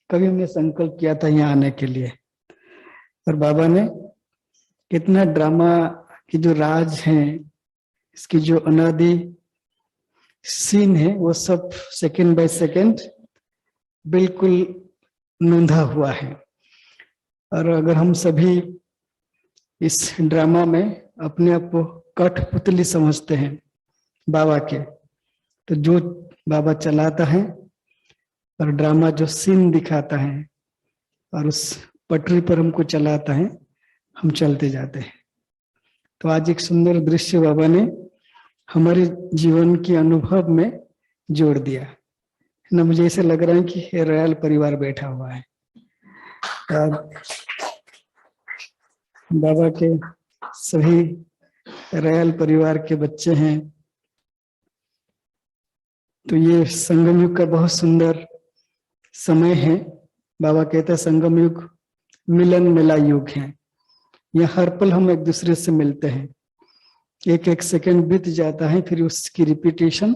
कभी हमने संकल्प किया था यहाँ आने के लिए, और बाबा ने कितना ड्रामा की जो राज है, इसकी जो अनादि सीन है, वो सब सेकंड बाय सेकंड बिल्कुल नोंधा हुआ है। और अगर हम सभी इस ड्रामा में अपने आप को कठपुतली समझते हैं बाबा के, तो जो बाबा चलाता है और ड्रामा जो सीन दिखाता है और उस पटरी पर हमको चलाता है, हम चलते जाते हैं। तो आज एक सुंदर दृश्य बाबा ने हमारे जीवन के अनुभव में जोड़ दिया है ना। मुझे ऐसे लग रहा है कि रॉयल परिवार बैठा हुआ है। बाबा के सभी रॉयल परिवार के बच्चे हैं। तो ये संगम युग का बहुत सुंदर समय है। बाबा कहते हैं संगम युग मिलन मिला युग है। यह हर पल हम एक दूसरे से मिलते हैं, एक एक सेकंड बीत जाता है, फिर उसकी रिपीटेशन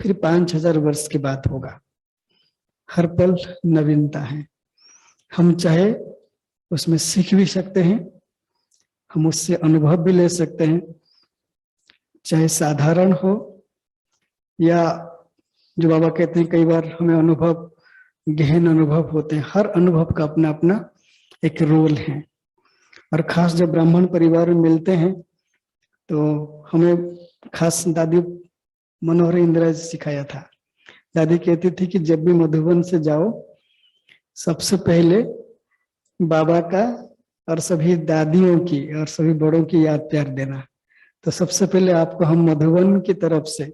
फिर 5000 वर्ष के बाद होगा। हर पल नवीनता है। हम चाहे उसमें सीख भी सकते हैं, हम उससे अनुभव भी ले सकते हैं, चाहे साधारण हो या जो बाबा कहते हैं कई बार हमें अनुभव गहन अनुभव होते हैं। हर अनुभव का अपना अपना एक रोल है। और खास जब ब्राह्मण परिवार में मिलते हैं तो हमें खास दादी मनोहर इंदिरा जी सिखाया था। दादी कहती थी कि जब भी मधुबन से जाओ, सबसे पहले बाबा का और सभी दादियों की और सभी बड़ों की याद प्यार देना। तो सबसे पहले आपको हम मधुबन की तरफ से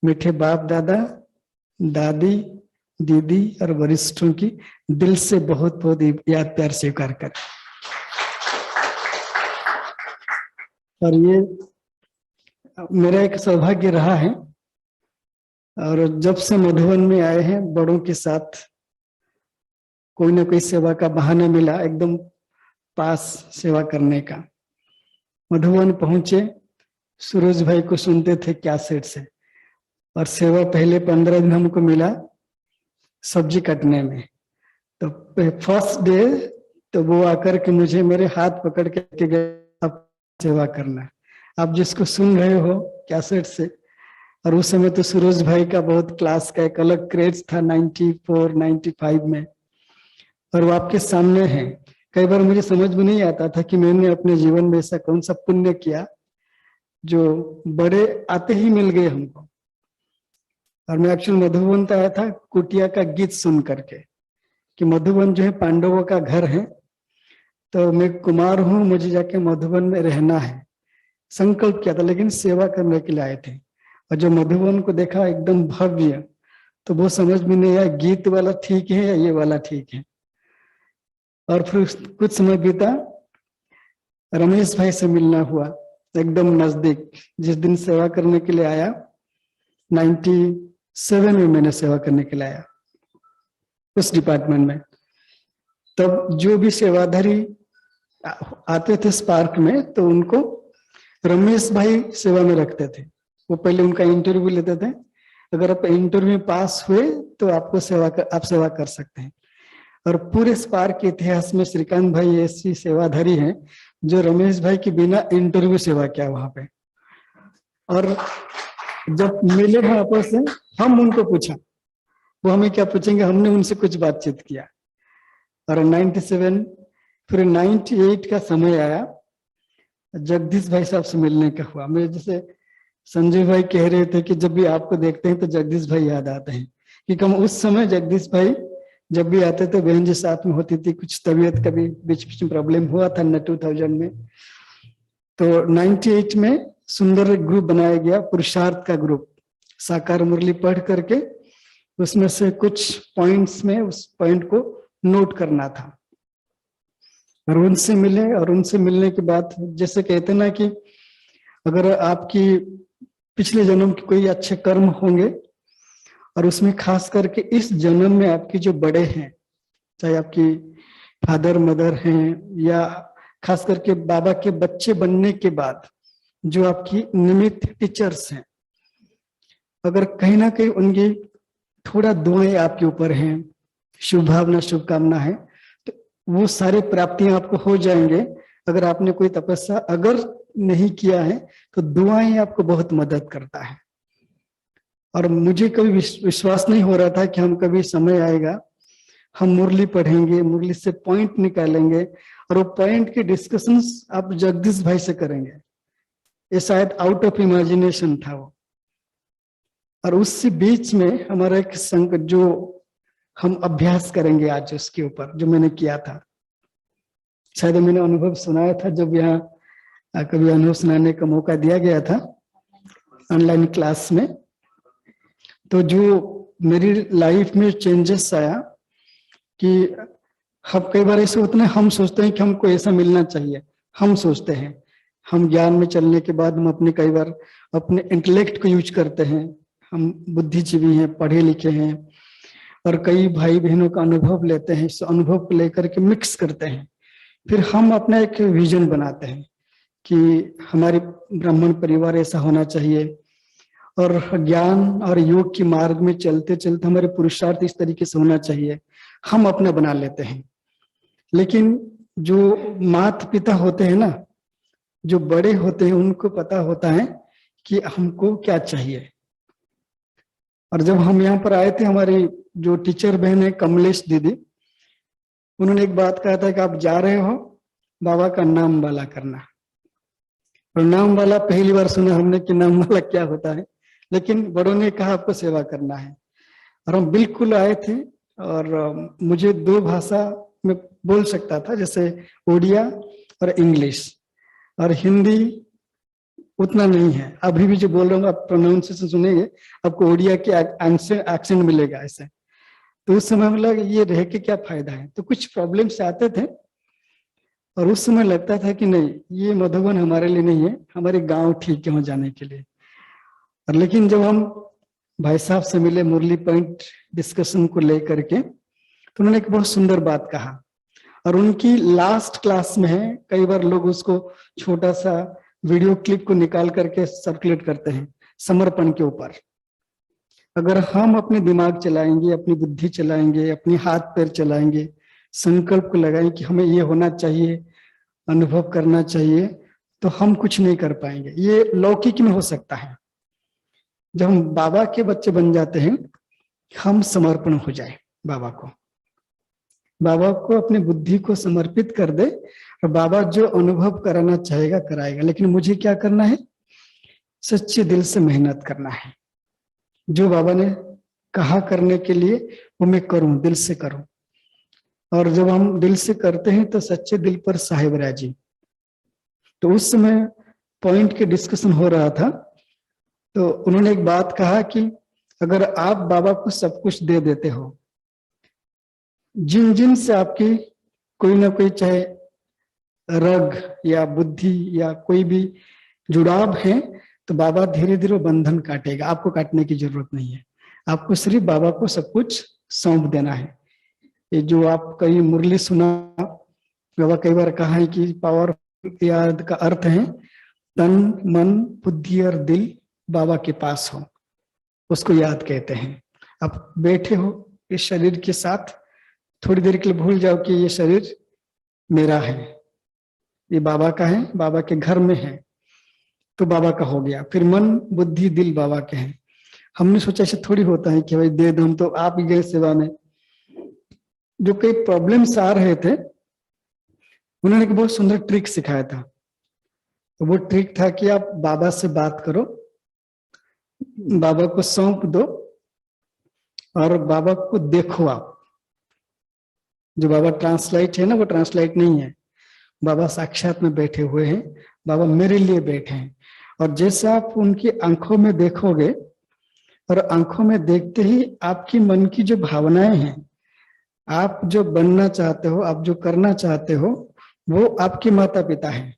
मीठे बाप दादा, दादी, दीदी और वरिष्ठों की दिल से बहुत बहुत याद प्यार स्वीकार करें। और ये मेरा एक सौभाग्य रहा है, और जब से मधुबन में आए हैं बड़ों के साथ कोई ना कोई सेवा का बहाना मिला, एकदम पास सेवा करने का। मधुबन पहुंचे, सूरज भाई को सुनते थे कैसेट से, और सेवा पहले 15 दिन हमको मिला सब्जी कटने में। तो फर्स्ट डे तो वो आकर के मुझे मेरे हाथ पकड़ के गए, आप सेवा करना। आप जिसको सुन रहे हो कैसेट से, और उस समय तो सूरज भाई का बहुत क्लास का एक अलग क्रेज था 94, 95 में, और वो आपके सामने है। कई बार मुझे समझ में नहीं आता था कि मैंने अपने जीवन में ऐसा कौन सा पुण्य किया जो बड़े आते ही मिल गए हमको। और मैं एक्चुअली मधुबन आया था कुटिया का गीत सुन करके कि मधुबन जो है पांडवों का घर है, तो मैं कुमार हूं, मुझे जाके मधुबन में रहना है। संकल्प किया था, लेकिन सेवा करने के लिए आए थे। और जो मधुबन को देखा एकदम भव्य, तो वो समझ में नहीं आया गीत वाला ठीक है या ये वाला ठीक है। और फिर कुछ समय बीता, रमेश भाई से मिलना हुआ एकदम नजदीक। जिस दिन सेवा करने के लिए आया 97 में मैंने सेवा करने के लिए आया उस डिपार्टमेंट में। तब जो भी सेवाधारी आते थे स्पार्क में, तो उनको रमेश भाई सेवा में रखते थे। वो पहले उनका इंटरव्यू लेते थे। अगर आप इंटरव्यू में पास हुए तो आपको आप सेवा कर सकते हैं। और पूरे स्पार्क के इतिहास में श्रीकांत भाई ऐसी सेवाधारी हैं जो रमेश भाई के बिना इंटरव्यू सेवा किया वहां पे। और जब मिले हैं आपस में, हम उनको पूछा, वो हमें क्या पूछेंगे, हमने उनसे कुछ बातचीत किया। और 97 फिर 98 का समय आया, जगदीश भाई साहब से मिलने का हुआ। मेरे जैसे संजय भाई कह रहे थे कि जब भी आपको देखते हैं तो जगदीश भाई याद आते हैं, क्योंकि हम उस समय जगदीश भाई जब भी आते थे बहन जी साथ में होती थी। कुछ तबीयत कभी बीच बीच में प्रॉब्लम हुआ था न 2000 में। तो 98 में सुंदर एक ग्रुप बनाया गया, पुरुषार्थ का ग्रुप। साकार मुरली पढ़ करके उसमें से कुछ पॉइंट्स में उस पॉइंट को नोट करना था। और उनसे मिले, और उनसे मिलने के बाद जैसे कहते ना कि अगर आपकी पिछले जन्म के कोई अच्छे कर्म होंगे, और उसमें खास करके इस जन्म में आपके जो बड़े हैं, चाहे आपकी फादर मदर हैं या खास करके बाबा के बच्चे बनने के बाद जो आपकी निमित्त टीचर्स हैं, अगर कहीं ना कहीं उनकी थोड़ा दुआएं आपके ऊपर हैं, शुभ भावना शुभकामना है, तो वो सारी प्राप्तियां आपको हो जाएंगे। अगर आपने कोई तपस्या अगर नहीं किया है तो दुआएं आपको बहुत मदद करता है। और मुझे कभी विश्वास नहीं हो रहा था कि हम कभी समय आएगा हम मुरली पढ़ेंगे, मुरली से पॉइंट निकालेंगे और वो पॉइंट के डिस्कशंस आप जगदीश भाई से करेंगे। ये शायद आउट ऑफ इमेजिनेशन था वो। और उसी बीच में हमारा एक संकट जो हम अभ्यास करेंगे आज उसके ऊपर, जो मैंने किया था, शायद मैंने अनुभव सुनाया था जब यहाँ कभी अनुभव सुनाने का मौका दिया गया था ऑनलाइन क्लास में। तो जो मेरी लाइफ में चेंजेस आया कि हम कई बार ऐसे होते हैं, हम सोचते हैं कि हमको ऐसा मिलना चाहिए, हम सोचते हैं, हम ज्ञान में चलने के बाद हम अपने कई बार अपने इंटेलेक्ट को यूज करते हैं, हम बुद्धिजीवी हैं, पढ़े लिखे हैं, और कई भाई बहनों का अनुभव लेते हैं, इस अनुभव को लेकर के मिक्स करते हैं, फिर हम अपना एक विजन बनाते हैं कि हमारे ब्राह्मण परिवार ऐसा होना चाहिए, और ज्ञान और योग की मार्ग में चलते चलते हमारे पुरुषार्थ इस तरीके से होना चाहिए, हम अपना बना लेते हैं। लेकिन जो माता पिता होते हैं ना, जो बड़े होते हैं, उनको पता होता है कि हमको क्या चाहिए। और जब हम यहाँ पर आए थे, हमारी जो टीचर बहन है कमलेश दीदी, उन्होंने एक बात कहा था कि आप जा रहे हो बाबा का नाम वाला करना। और नाम वाला पहली बार सुना हमने कि नाम वाला क्या होता है, लेकिन बड़ों ने कहा आपको सेवा करना है। और हम बिल्कुल आए थे, और मुझे 2 भाषा में बोल सकता था, जैसे ओडिया और इंग्लिश, और हिंदी उतना नहीं है। अभी भी जो बोल रहा हूँ आप प्रोनाउंसिएशन सुनेंगे, आपको ओडिया के एक्सेंट मिलेगा ऐसे। तो उस समय मतलब ये रह के क्या फायदा है, तो कुछ प्रॉब्लम से आते थे। और उस समय लगता था कि नहीं, ये मधुबन हमारे लिए नहीं है, हमारे गांव ठीक है वहां जाने के लिए। और लेकिन जब हम भाई साहब से मिले मुरली पॉइंट डिस्कशन को लेकर के, तो उन्होंने एक बहुत सुंदर बात कहा, और उनकी लास्ट क्लास में है, कई बार लोग उसको छोटा सा वीडियो क्लिप को निकाल करके सर्कुलेट करते हैं समर्पण के ऊपर। अगर हम अपने दिमाग चलाएंगे, अपनी बुद्धि चलाएंगे, अपनी हाथ पैर चलाएंगे, संकल्प को लगाएं कि हमें ये होना चाहिए, अनुभव करना चाहिए, तो हम कुछ नहीं कर पाएंगे। ये लौकिक में हो सकता है। जब हम बाबा के बच्चे बन जाते हैं, हम समर्पण हो जाए बाबा को अपनी बुद्धि को समर्पित कर दे, और बाबा जो अनुभव कराना चाहेगा कराएगा। लेकिन मुझे क्या करना है, सच्चे दिल से मेहनत करना है। जो बाबा ने कहा करने के लिए वो मैं करूं, दिल से करूं। और जब हम दिल से करते हैं तो सच्चे दिल पर साहिब राजी। तो उस समय पॉइंट के डिस्कशन हो रहा था, तो उन्होंने एक बात कहा कि अगर आप बाबा को सब कुछ दे देते हो, जिन जिन से आपकी कोई ना कोई चाहे रग या बुद्धि या कोई भी जुड़ाव है, तो बाबा धीरे धीरे बंधन काटेगा। आपको काटने की जरूरत नहीं है, आपको सिर्फ बाबा को सब कुछ सौंप देना है। ये जो आप कई मुरली सुना, बाबा कई बार कहा है कि पावर याद का अर्थ है तन मन बुद्धि और दिल बाबा के पास हो, उसको याद कहते हैं। आप बैठे हो इस शरीर के साथ, थोड़ी देर के लिए भूल जाओ कि ये शरीर मेरा है, ये बाबा का है, बाबा के घर में है, तो बाबा का हो गया। फिर मन बुद्धि दिल बाबा के हैं। हमने सोचा ऐसे थोड़ी होता है कि भाई दे दो, हम तो आप ही गए सेवा में। जो कई प्रॉब्लम्स आ रहे थे, उन्होंने एक बहुत सुंदर ट्रिक सिखाया था। तो वो ट्रिक था कि आप बाबा से बात करो, बाबा को सौंप दो, और बाबा को देखो। आप जो बाबा ट्रांसलाइट है ना, वो ट्रांसलाइट नहीं है, बाबा साक्षात में बैठे हुए हैं, बाबा मेरे लिए बैठे हैं। और जैसे आप उनकी आंखों में देखोगे, और आंखों में देखते ही आपकी मन की जो भावनाएं हैं, आप जो बनना चाहते हो, आप जो करना चाहते हो, वो आपके माता पिता हैं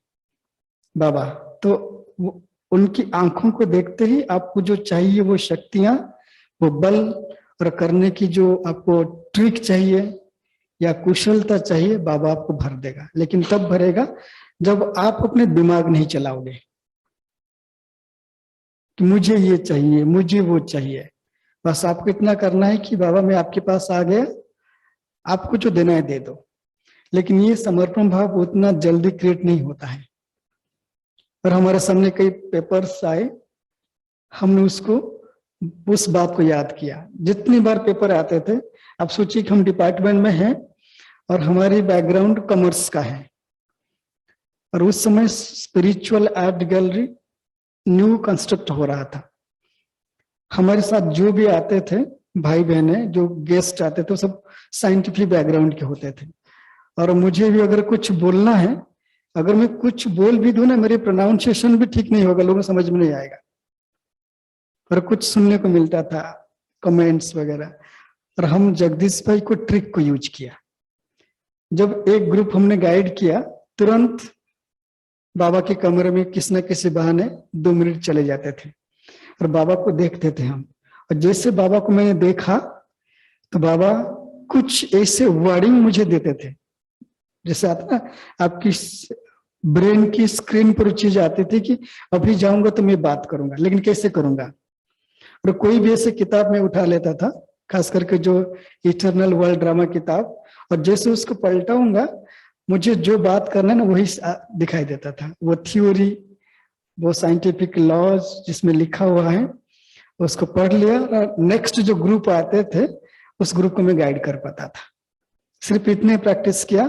बाबा। तो उनकी आंखों को देखते ही आपको जो चाहिए वो शक्तियां, वो बल, और करने की जो आपको ट्रिक चाहिए या कुशलता चाहिए, बाबा आपको भर देगा। लेकिन तब भरेगा जब आप अपने दिमाग नहीं चलाओगे कि मुझे ये चाहिए, मुझे वो चाहिए। बस आपको इतना करना है कि बाबा मैं आपके पास आ गया, आपको जो देना है दे दो, लेकिन ये समर्पण भाव उतना जल्दी क्रिएट नहीं होता है। और हमारे सामने कई पेपर्स आए, हमने उसको उस बात को याद किया। जितनी बार पेपर आते थे, आप सोचिए कि हम डिपार्टमेंट में हैं और हमारी बैकग्राउंड कॉमर्स का है, और उस समय spiritual art gallery new construct हो रहा था। हमारे साथ जो भी आते थे भाई बहने, जो गेस्ट आते थे, सब साइंटिफिक बैकग्राउंड के होते थे। और मुझे भी अगर कुछ बोलना है, अगर मैं कुछ बोल भी दूं ना, मेरी प्रोनाउंसिएशन भी ठीक नहीं होगा, लोगों को समझ में नहीं आएगा। और कुछ सुनने को मिलता था, कमेंट्स वगैरह। और हम जगदीश भाई को ट्रिक को यूज किया। जब एक ग्रुप हमने गाइड किया, तुरंत बाबा के कमरे में किसी न किसी बहाने 2 मिनट चले जाते थे और बाबा को देखते थे हम। और जैसे बाबा को मैंने देखा तो बाबा कुछ ऐसे वर्डिंग मुझे देते थे, जैसे आता ना आपकी ब्रेन की स्क्रीन पर चीज आती थी कि अभी जाऊंगा तो मैं बात करूंगा, लेकिन कैसे करूंगा। और कोई भी ऐसे किताब में उठा लेता था, खास करके जो इटर्नल वर्ल्ड ड्रामा किताब, और जैसे उसको पलटाऊंगा, मुझे जो बात करना है ना वही दिखाई देता था। वो थ्योरी, वो साइंटिफिक लॉज जिसमें लिखा हुआ है, उसको पढ़ लिया और नेक्स्ट जो ग्रुप आते थे उस ग्रुप को मैं गाइड कर पाता था। सिर्फ इतने प्रैक्टिस किया।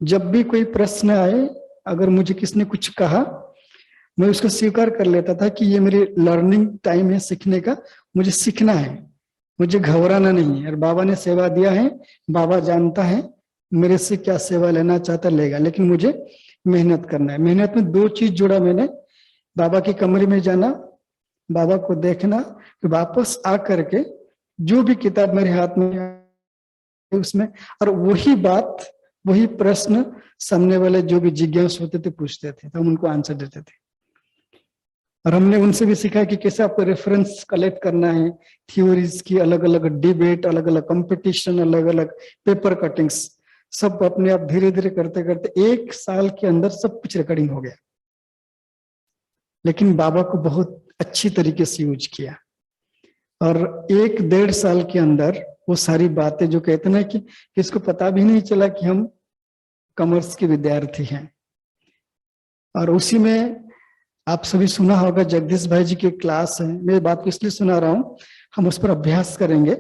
जब भी कोई प्रश्न आए, अगर मुझे किसने कुछ कहा, मैं उसको स्वीकार कर लेता था कि ये मेरी लर्निंग टाइम है, सीखने का, मुझे सीखना है, मुझे घबराना नहीं है। और बाबा ने सेवा दिया है, बाबा जानता है मेरे से क्या सेवा लेना चाहता लेगा, लेकिन मुझे मेहनत करना है। मेहनत में 2 चीज जोड़ा मैंने, बाबा के कमरे में जाना, बाबा को देखना, कि वापस आ करके जो भी किताब मेरे हाथ में है उसमें, और वही बात, वही प्रश्न सामने वाले जो भी जिज्ञासु होते थे पूछते थे, तो हम उनको आंसर देते थे। और हमने उनसे भी सीखा कि कैसे आपको रेफरेंस कलेक्ट करना है, थ्योरीज की, अलग अलग डिबेट, अलग अलग कंपटीशन, अलग अलग पेपर कटिंग्स, सब अपने आप धीरे धीरे करते करते 1 साल के अंदर सब कुछ रिकॉर्डिंग हो गया। लेकिन बाबा को बहुत अच्छी तरीके से यूज किया, और 1-1.5 साल के अंदर वो सारी बातें जो कहते ना कि किसको पता भी नहीं चला कि हम कॉमर्स के विद्यार्थी हैं। और उसी में आप सभी सुना होगा, जगदीश भाई जी की क्लास है, मैं बात को इसलिए सुना रहा हूं, हम उस पर अभ्यास करेंगे।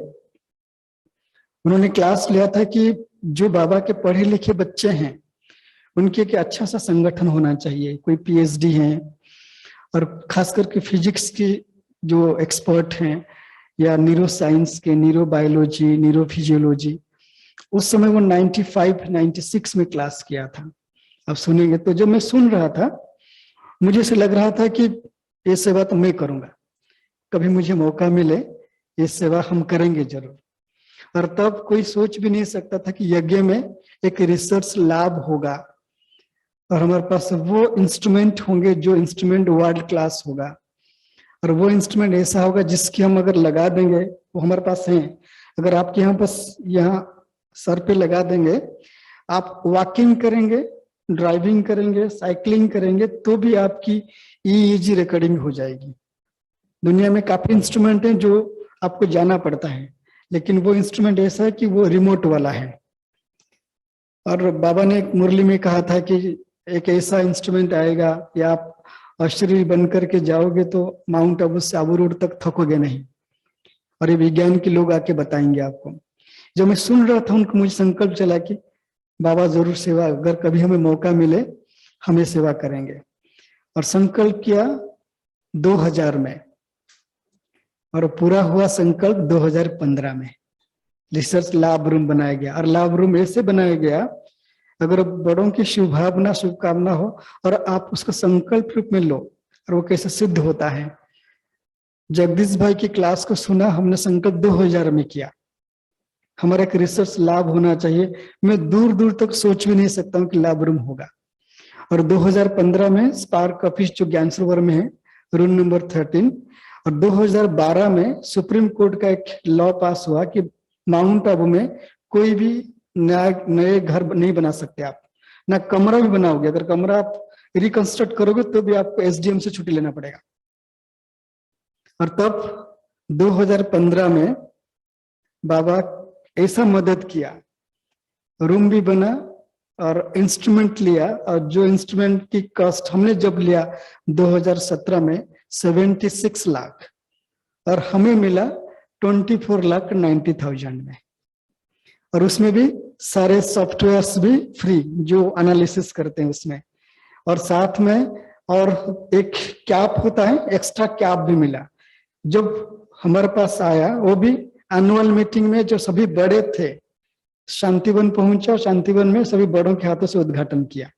उन्होंने क्लास लिया था कि जो बाबा के पढ़े लिखे बच्चे हैं उनके एक अच्छा सा संगठन होना चाहिए, कोई पीएचडी हैं, और खास करके फिजिक्स की जो एक्सपर्ट हैं, या न्यूरो साइंस के, न्यूरो बायोलॉजी, न्यूरो फिजियोलॉजी। उस समय वो 95-96 में क्लास किया था, आप सुनेंगे। तो जब मैं सुन रहा था, मुझे से लग रहा था कि ये सेवा तो मैं करूंगा, कभी मुझे मौका मिले ये सेवा हम करेंगे जरूर। और तब कोई सोच भी नहीं सकता था कि यज्ञ में एक रिसर्च लैब होगा और हमारे पास वो इंस्ट्रूमेंट होंगे जो इंस्ट्रूमेंट वर्ल्ड क्लास होगा, और वो इंस्ट्रूमेंट ऐसा होगा जिसकी हम अगर लगा देंगे, वो हमारे पास है, अगर आपके यहाँ बस यहाँ सर पे लगा देंगे, आप वॉकिंग करेंगे, ड्राइविंग करेंगे, साइकिलिंग करेंगे, तो भी आपकी ईईजी रिकॉर्डिंग हो जाएगी। दुनिया में काफी इंस्ट्रूमेंट हैं जो आपको जाना पड़ता है, लेकिन वो इंस्ट्रूमेंट ऐसा है कि वो रिमोट वाला है। और बाबा ने एक मुरली में कहा था कि एक ऐसा इंस्ट्रूमेंट आएगा कि आप अशरीर बन करके जाओगे तो माउंट आबू से आबू रोड तक थकोगे नहीं, और ये विज्ञान के लोग आके बताएंगे आपको। जब मैं सुन रहा था, उनको मुझे संकल्प चला कि बाबा जरूर सेवा, अगर कभी हमें मौका मिले हमें सेवा करेंगे। और संकल्प किया 2000 में, और पूरा हुआ संकल्प 2015 में। रिसर्च लैब रूम बनाया गया, और लैब रूम ऐसे बनाया गया, अगर बड़ों की शुभभावना, शुभकामना हो और आप उसको संकल्प रूप में लो, और वो कैसे सिद्ध होता है। जगदीश भाई की क्लास को सुना, हमने संकल्प 2000 में किया, हमारा एक रिसर्च लैब होना चाहिए। मैं दूर दूर तक सोच भी नहीं सकता हूँ कि लैब रूम होगा। और 2015 में स्पार्क ऑफिस जो ज्ञान सरोवर में है, रूम नंबर 13, और 2012 में सुप्रीम कोर्ट का एक लॉ पास हुआ कि माउंट आबू में कोई भी नए घर नहीं बना सकते आप, ना कमरा भी बनाओगे, अगर कमरा आप रिकंस्ट्रक्ट करोगे तो भी आपको एसडीएम से छुट्टी लेना पड़ेगा। और तब 2015 में बाबा ऐसा मदद किया, रूम भी बना और इंस्ट्रूमेंट लिया, और जो इंस्ट्रूमेंट की कॉस्ट हमने जब लिया 2017 में 76 लाख, और हमें मिला 24,90,000 में, और उसमें भी सारे सॉफ्टवेयर्स भी फ्री जो एनालिसिस करते हैं उसमें, और साथ में और एक कैप होता है, एक्स्ट्रा कैप भी मिला। जब हमारे पास आया वो भी एनुअल मीटिंग में, जो सभी बड़े थे शांतिवन पहुंचा, और शांतिवन में सभी बड़ों के हाथों से उद्घाटन किया।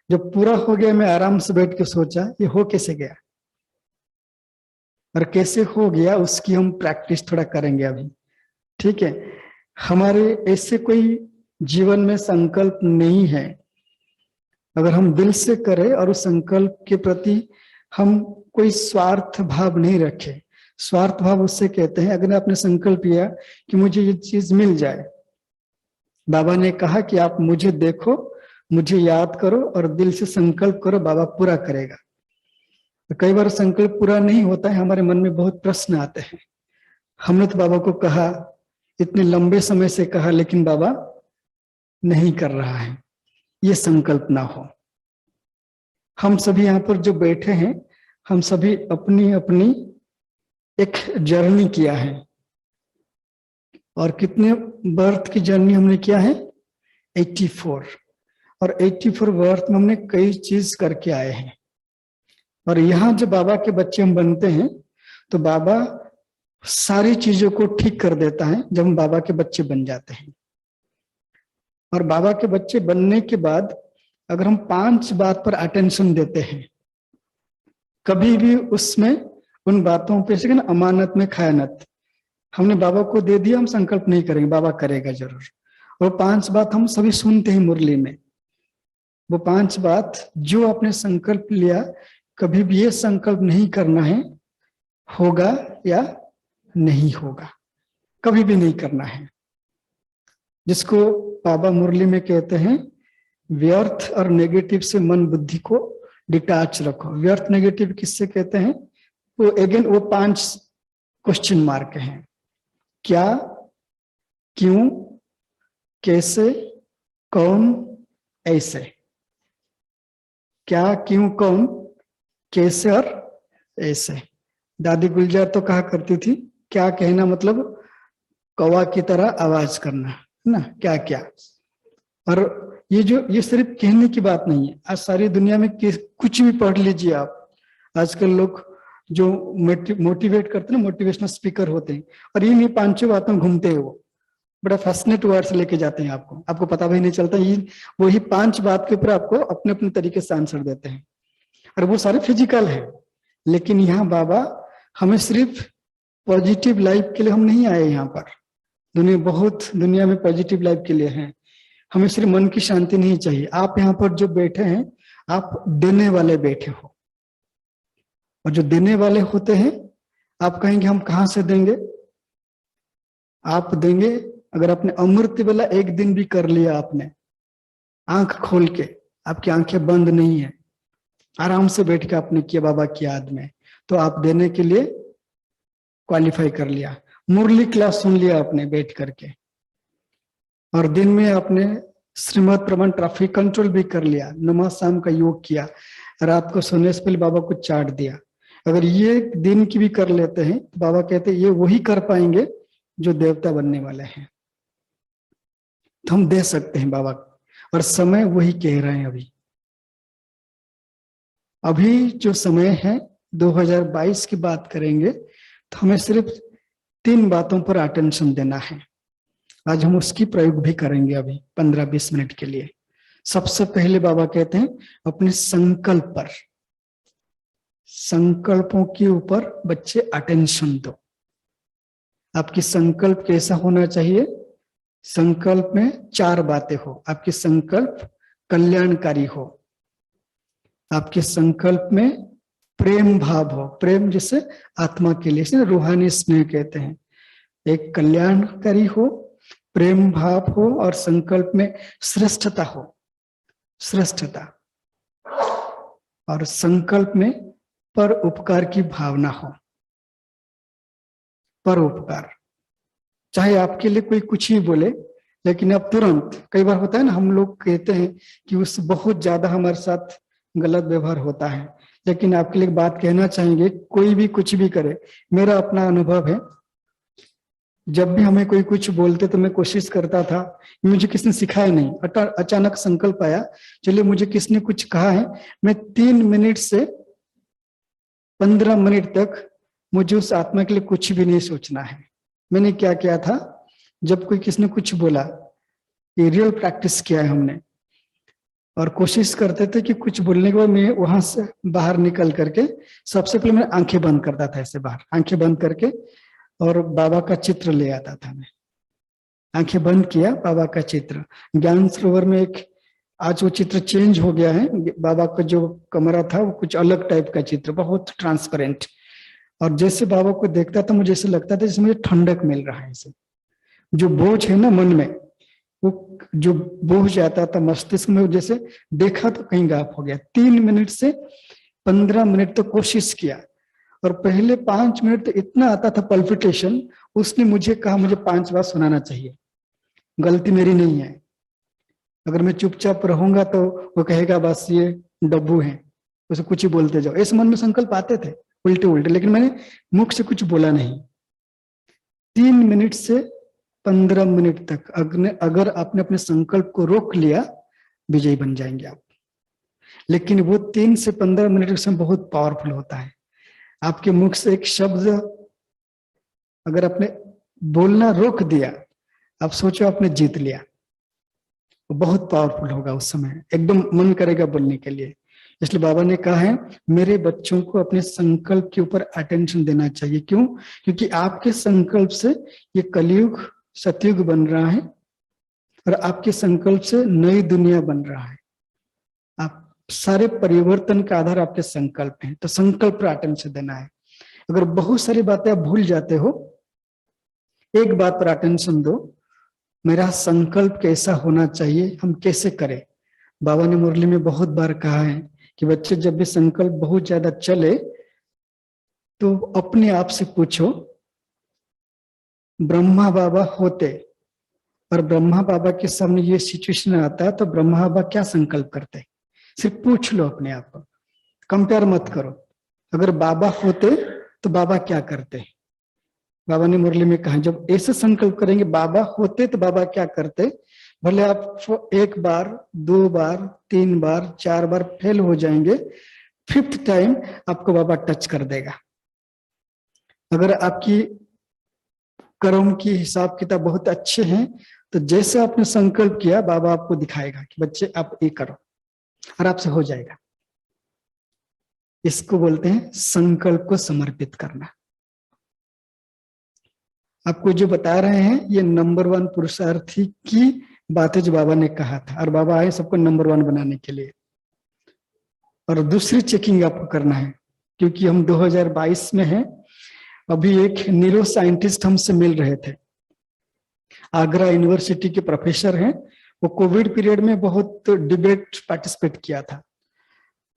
जब पूरा हो गया मैं आराम से बैठ के सोचा ये हो कैसे गया, और कैसे हो गया उसकी हम प्रैक्टिस थोड़ा करेंगे अभी, ठीक है। हमारे ऐसे कोई जीवन में संकल्प नहीं है, अगर हम दिल से करें और उस संकल्प के प्रति हम कोई स्वार्थ भाव नहीं रखें। स्वार्थ भाव उससे कहते हैं, अगर आपने संकल्प किया कि मुझे ये चीज मिल जाए, बाबा ने कहा कि आप मुझे देखो, मुझे याद करो और दिल से संकल्प करो, बाबा पूरा करेगा। तो कई बार संकल्प पूरा नहीं होता है, हमारे मन में बहुत प्रश्न आते हैं। हमने तो बाबा को कहा, इतने लंबे समय से कहा, लेकिन बाबा नहीं कर रहा है, ये संकल्प ना हो। हम सभी यहाँ पर जो बैठे हैं, हम सभी अपनी अपनी एक जर्नी किया है, और कितने बर्थ की जर्नी हमने किया है 84, और 84 बर्थ में हमने कई चीज करके आए हैं। और यहाँ जब बाबा के बच्चे हम बनते हैं तो बाबा सारी चीजों को ठीक कर देता है जब हम बाबा के बच्चे बन जाते हैं। और बाबा के बच्चे बनने के बाद अगर हम 5 बात पर अटेंशन देते हैं, कभी भी उसमें उन बातों पे से अमानत में खयानत, हमने बाबा को दे दिया, हम संकल्प नहीं करेंगे, बाबा करेगा जरूर। और 5 बात हम सभी सुनते हैं मुरली में, वो 5 बात जो आपने संकल्प लिया, कभी भी ये संकल्प नहीं करना है होगा या नहीं होगा, कभी भी नहीं करना है। जिसको बाबा मुरली में कहते हैं व्यर्थ और नेगेटिव से मन बुद्धि को डिटैच रखो। व्यर्थ नेगेटिव किससे कहते हैं, वो अगेन वो 5 क्वेश्चन मार्क हैं, क्या, क्यों, कैसे, कौन, ऐसे। क्या, क्यों, कौन, कैसे और ऐसे। दादी गुलजार तो कहा करती थी, क्या कहना मतलब कौवा की तरह आवाज करना, है ना, क्या क्या। और ये सिर्फ कहने की बात नहीं है, आज सारी दुनिया में कुछ भी पढ़ लीजिए आप, आजकल लोग जो मोटिवेट करते हैं ना, मोटिवेशनल स्पीकर होते हैं, और ये 5 बातों घूमते हैं, वो बड़ा फैसिनेट वर्ड्स लेके जाते हैं, आपको पता भी नहीं चलता, ये वही 5 बात के ऊपर आपको अपने अपने तरीके से आंसर देते हैं, और वो सारे फिजिकल है। लेकिन यहाँ बाबा हमें सिर्फ पॉजिटिव लाइफ के लिए हम नहीं आए यहाँ पर, दुनिया में पॉजिटिव लाइफ के लिए हैं। हमें सिर्फ मन की शांति नहीं चाहिए। आप यहाँ पर जो बैठे हैं, आप देने वाले बैठे हो, और जो देने वाले होते हैं, आप कहेंगे हम कहाँ से देंगे, आप देंगे अगर आपने अमृत वाला एक दिन भी कर लिया, आपने आंख खोल के, आपकी आंखें बंद नहीं है, आराम से बैठ के आपने किया बाबा की याद में, तो आप देने के लिए क्वालिफाई कर लिया। मुरली क्लास सुन लिया आपने बैठ करके, और दिन में आपने श्रीमद प्रमाण ट्रैफिक कंट्रोल भी कर लिया, नमाज शाम का योग किया, रात को सोने से पहले बाबा को चाट दिया। अगर ये दिन की भी कर लेते हैं तो बाबा कहते हैं ये वही कर पाएंगे जो देवता बनने वाले हैं। तो हम दे सकते हैं बाबा, और समय वही कह रहे हैं। अभी जो समय है 2022 की बात करेंगे, तो हमें सिर्फ 3 बातों पर अटेंशन देना है। आज हम उसकी प्रयोग भी करेंगे अभी 15-20 मिनट के लिए। सबसे पहले बाबा कहते हैं अपने संकल्प पर, संकल्पों के ऊपर बच्चे अटेंशन दो। आपकी संकल्प कैसा होना चाहिए, संकल्प में 4 बातें हो। आपकी संकल्प कल्याणकारी हो, आपके संकल्प में प्रेम भाव हो, प्रेम जिसे आत्मा के लिए रूहानी स्नेह कहते हैं, एक कल्याणकारी हो, प्रेम भाव हो, और संकल्प में श्रेष्ठता हो, श्रेष्ठता, और संकल्प में पर उपकार की भावना हो, पर उपकार। चाहे आपके लिए कोई कुछ ही बोले, लेकिन अब तुरंत, कई बार होता है ना, हम लोग कहते हैं कि उससे बहुत ज्यादा हमारे साथ गलत व्यवहार होता है, लेकिन आपके लिए बात कहना चाहेंगे, कोई भी कुछ भी करे, मेरा अपना अनुभव है, जब भी हमें कोई कुछ बोलते तो मैं कोशिश करता था, मुझे किसने सिखाया नहीं, अचानक संकल्प आया, चलिए मुझे किसने कुछ कहा है, मैं 3 मिनट से 15 मिनट तक मुझे उस आत्मा के लिए कुछ भी नहीं सोचना है। मैंने क्या किया था, जब कोई किसने कुछ बोला, ये रियल प्रैक्टिस किया है हमने, और कोशिश करते थे कि कुछ बोलने के बाद मैं वहां से बाहर निकल करके सबसे पहले मैं आंखें बंद करता था, ऐसे बाहर आंखें बंद करके, और बाबा का चित्र ले आता था। मैं आंखें बंद किया, बाबा का चित्र, ज्ञान सरोवर में एक, आज वो चित्र चेंज हो गया है, बाबा का जो कमरा था वो कुछ अलग टाइप का चित्र, बहुत ट्रांसपेरेंट, और जैसे बाबा को देखता था मुझे ऐसे लगता था जैसे मुझे ठंडक मिल रहा है, ऐसे जो बोझ है ना मन में, वो जो बोझ जाता था मस्तिष्क में, जैसे देखा तो कहीं गायब हो गया। 3 मिनट से 15 मिनट तो कोशिश किया, और पहले 5 मिनट तो इतना आता था पल्पिटेशन, उसने मुझे कहा मुझे 5 बार सुनाना चाहिए, गलती मेरी नहीं है, अगर मैं चुपचाप रहूंगा तो वो कहेगा बस ये डब्बू है, उसे कुछ ही बोलते जाओ, ऐसे मन में संकल्प आते थे उल्टे उल्टे, लेकिन मैंने मुख से कुछ बोला नहीं। 3 मिनट से 15 मिनट तक अगर आपने अपने संकल्प को रोक लिया, विजयी बन जाएंगे आप। लेकिन वो 3 से 15 मिनट का समय बहुत पावरफुल होता है। आपके मुख से एक शब्द अगर आपने बोलना रोक दिया, आप सोचो आपने जीत लिया, वो बहुत पावरफुल होगा उस समय, एकदम मन करेगा बोलने के लिए। इसलिए बाबा ने कहा है मेरे बच्चों को अपने संकल्प के ऊपर अटेंशन देना चाहिए। क्यों? क्योंकि आपके संकल्प से ये कलयुग सतयुग बन रहा है, और आपके संकल्प से नई दुनिया बन रहा है। आप सारे परिवर्तन का आधार आपके संकल्प हैं, तो संकल्प पर अटेंशन देना है। अगर बहुत सारी बातें आप भूल जाते हो, एक बात पर अटेंशन दो, मेरा संकल्प कैसा होना चाहिए, हम कैसे करें। बाबा ने मुरली में बहुत बार कहा है कि बच्चे जब भी संकल्प बहुत ज्यादा चले तो अपने आप से पूछो, ब्रह्मा बाबा होते और ब्रह्मा बाबा के सामने ये सिचुएशन आता है तो ब्रह्मा बाबा क्या संकल्प करते? सिर्फ पूछ लो अपने आप को, कंपेयर मत करो। अगर बाबा होते तो बाबा क्या करते? बाबा ने मुरली में कहा जब ऐसे संकल्प करेंगे बाबा होते तो बाबा क्या करते, भले आप 1 बार 2 बार 3 बार 4 बार फेल हो जाएंगे, 5th टाइम आपको बाबा टच कर देगा। अगर आपकी कर्म की हिसाब किताब बहुत अच्छे हैं तो जैसे आपने संकल्प किया बाबा आपको दिखाएगा कि बच्चे आप ये करो, और आपसे हो जाएगा। इसको बोलते हैं संकल्प को समर्पित करना। आपको जो बता रहे हैं ये नंबर 1 पुरुषार्थी की बातें जो बाबा ने कहा था, और बाबा आए सबको नंबर 1 बनाने के लिए। और दूसरी चेकिंग आपको करना है, क्योंकि हम 2022 में हैं। अभी एक न्यूरो साइंटिस्ट हमसे मिल रहे थे, आगरा यूनिवर्सिटी के प्रोफेसर हैं, वो कोविड पीरियड में बहुत डिबेट पार्टिसिपेट किया था।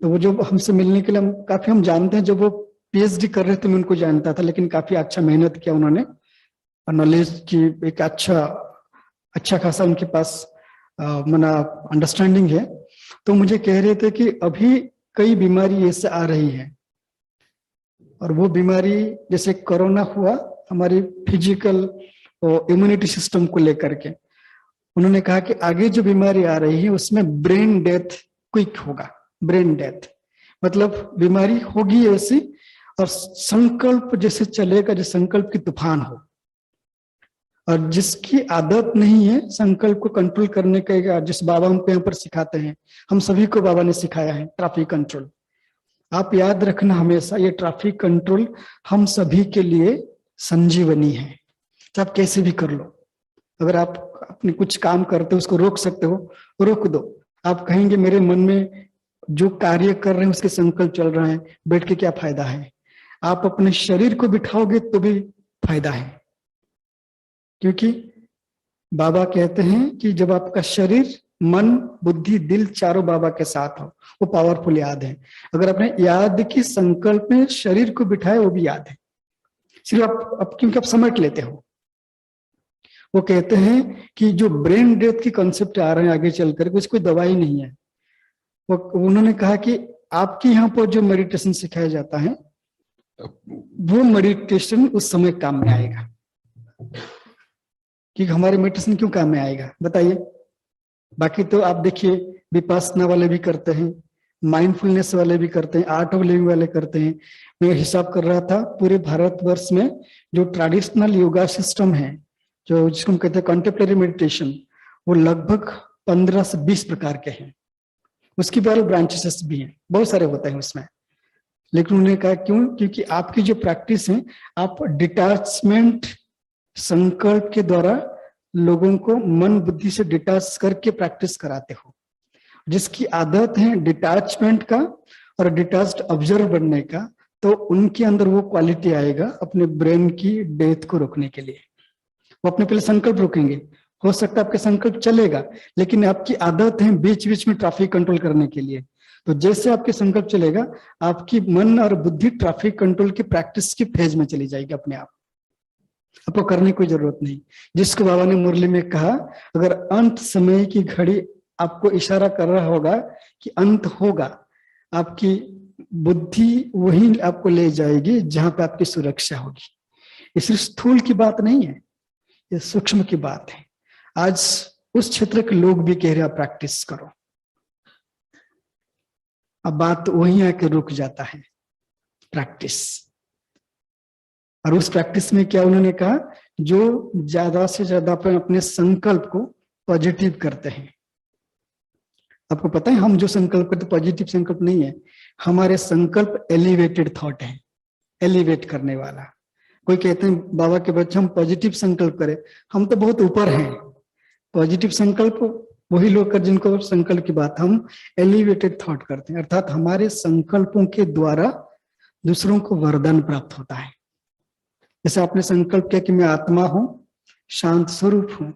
तो वो जो हमसे मिलने के लिए काफी हम जानते हैं, जब वो पीएचडी कर रहे थे मैं उनको जानता था, लेकिन काफी अच्छा मेहनत किया उन्होंने, और नॉलेज की एक अच्छा खासा उनके पास मना अंडरस्टैंडिंग है। तो मुझे कह रहे थे कि अभी कई बीमारी ऐसे आ रही है, और वो बीमारी जैसे कोरोना हुआ हमारी फिजिकल और इम्यूनिटी सिस्टम को लेकर के, उन्होंने कहा कि आगे जो बीमारी आ रही है उसमें ब्रेन डेथ क्विक होगा। ब्रेन डेथ मतलब बीमारी होगी ऐसी, और संकल्प जैसे चलेगा, जो संकल्प की तूफान हो, और जिसकी आदत नहीं है संकल्प को कंट्रोल करने का, जिस बाबा हमको यहाँ पर सिखाते हैं, हम सभी को बाबा ने सिखाया है ट्रैफिक कंट्रोल। आप याद रखना हमेशा, ये ट्रैफिक कंट्रोल हम सभी के लिए संजीवनी है। तो आप कैसे भी कर लो, अगर आप अपने कुछ काम करते हो उसको रोक सकते हो, रोक दो। आप कहेंगे मेरे मन में जो कार्य कर रहे हैं उसके संकल्प चल रहा है, बैठ के क्या फायदा है। आप अपने शरीर को बिठाओगे तो भी फायदा है, क्योंकि बाबा कहते हैं कि जब आपका शरीर मन बुद्धि दिल चारों बाबा के साथ हो, वो पावरफुल याद है। अगर अपने याद की संकल्प में शरीर को बिठाए वो भी याद है, सिर्फ आप क्योंकि आप समेट लेते हो। वो कहते हैं कि जो ब्रेन डेथ की कॉन्सेप्ट आ रहे हैं आगे चलकर, कुछ कोई दवाई नहीं है। वो उन्होंने कहा कि आपके यहाँ पर जो मेडिटेशन सिखाया जाता है वो मेडिटेशन उस समय काम में आएगा। कि हमारे मेडिटेशन क्यों काम में आएगा बताइए? बाकी तो आप देखिए विपासना वाले भी करते हैं, माइंडफुलनेस वाले भी करते हैं, आर्ट ऑफ लिविंग वाले करते हैं। मैं हिसाब कर रहा था पूरे भारतवर्ष में जो ट्रेडिशनल योगा सिस्टम है, जो जिसको हम कहते हैं कंटेम्परेरी मेडिटेशन, वो लगभग 15 से 20 प्रकार के हैं। उसकी 12 ब्रांचेस भी हैं, बहुत सारे होते हैं उसमें। लेकिन उन्होंने कहा क्यों? क्योंकि आपकी जो प्रैक्टिस है, आप डिटैचमेंट संकल्प के द्वारा लोगों को मन बुद्धि से डिटैच करके प्रैक्टिस कराते हो। जिसकी आदत है डिटैचमेंट का और डिटैच्ड ऑब्जर्व बनने का, तो उनके अंदर वो क्वालिटी आएगा अपने ब्रेन की डेथ को रोकने के लिए। वो अपने पहले संकल्प रोकेंगे। हो सकता है आपके संकल्प चलेगा, लेकिन आपकी आदत है बीच बीच में ट्रैफिक कंट्रोल करने के लिए। तो जैसे आपके संकल्प चलेगा, आपकी मन और बुद्धि ट्रैफिक कंट्रोल की प्रैक्टिस की फेज में चली जाएगी अपने आप। आपको करने की कोई जरूरत नहीं। जिसको बाबा ने मुरली में कहा, अगर अंत समय की घड़ी आपको इशारा कर रहा होगा कि अंत होगा, आपकी बुद्धि वही आपको ले जाएगी जहां पे आपकी सुरक्षा होगी। ये सिर्फ स्थूल की बात नहीं है, ये सूक्ष्म की बात है। आज उस क्षेत्र के लोग भी कह रहे हैं प्रैक्टिस करो। अब बात वहीं आके रुक जाता है, प्रैक्टिस। और उस प्रैक्टिस में क्या उन्होंने कहा, जो ज्यादा से ज्यादा अपने संकल्प को पॉजिटिव करते हैं। आपको पता है हम जो संकल्प करते पॉजिटिव संकल्प नहीं है, हमारे संकल्प एलिवेटेड थॉट है, एलिवेट करने वाला। कोई कहते हैं बाबा के बच्चे हम पॉजिटिव संकल्प करें, हम तो बहुत ऊपर हैं। पॉजिटिव संकल्प वही लोग कर जिनको संकल्प की बात, हम एलिवेटेड थॉट करते हैं, अर्थात हमारे संकल्पों के द्वारा दूसरों को वरदान प्राप्त होता है। जैसे आपने संकल्प किया कि मैं आत्मा हूं, शांत स्वरूप हूं,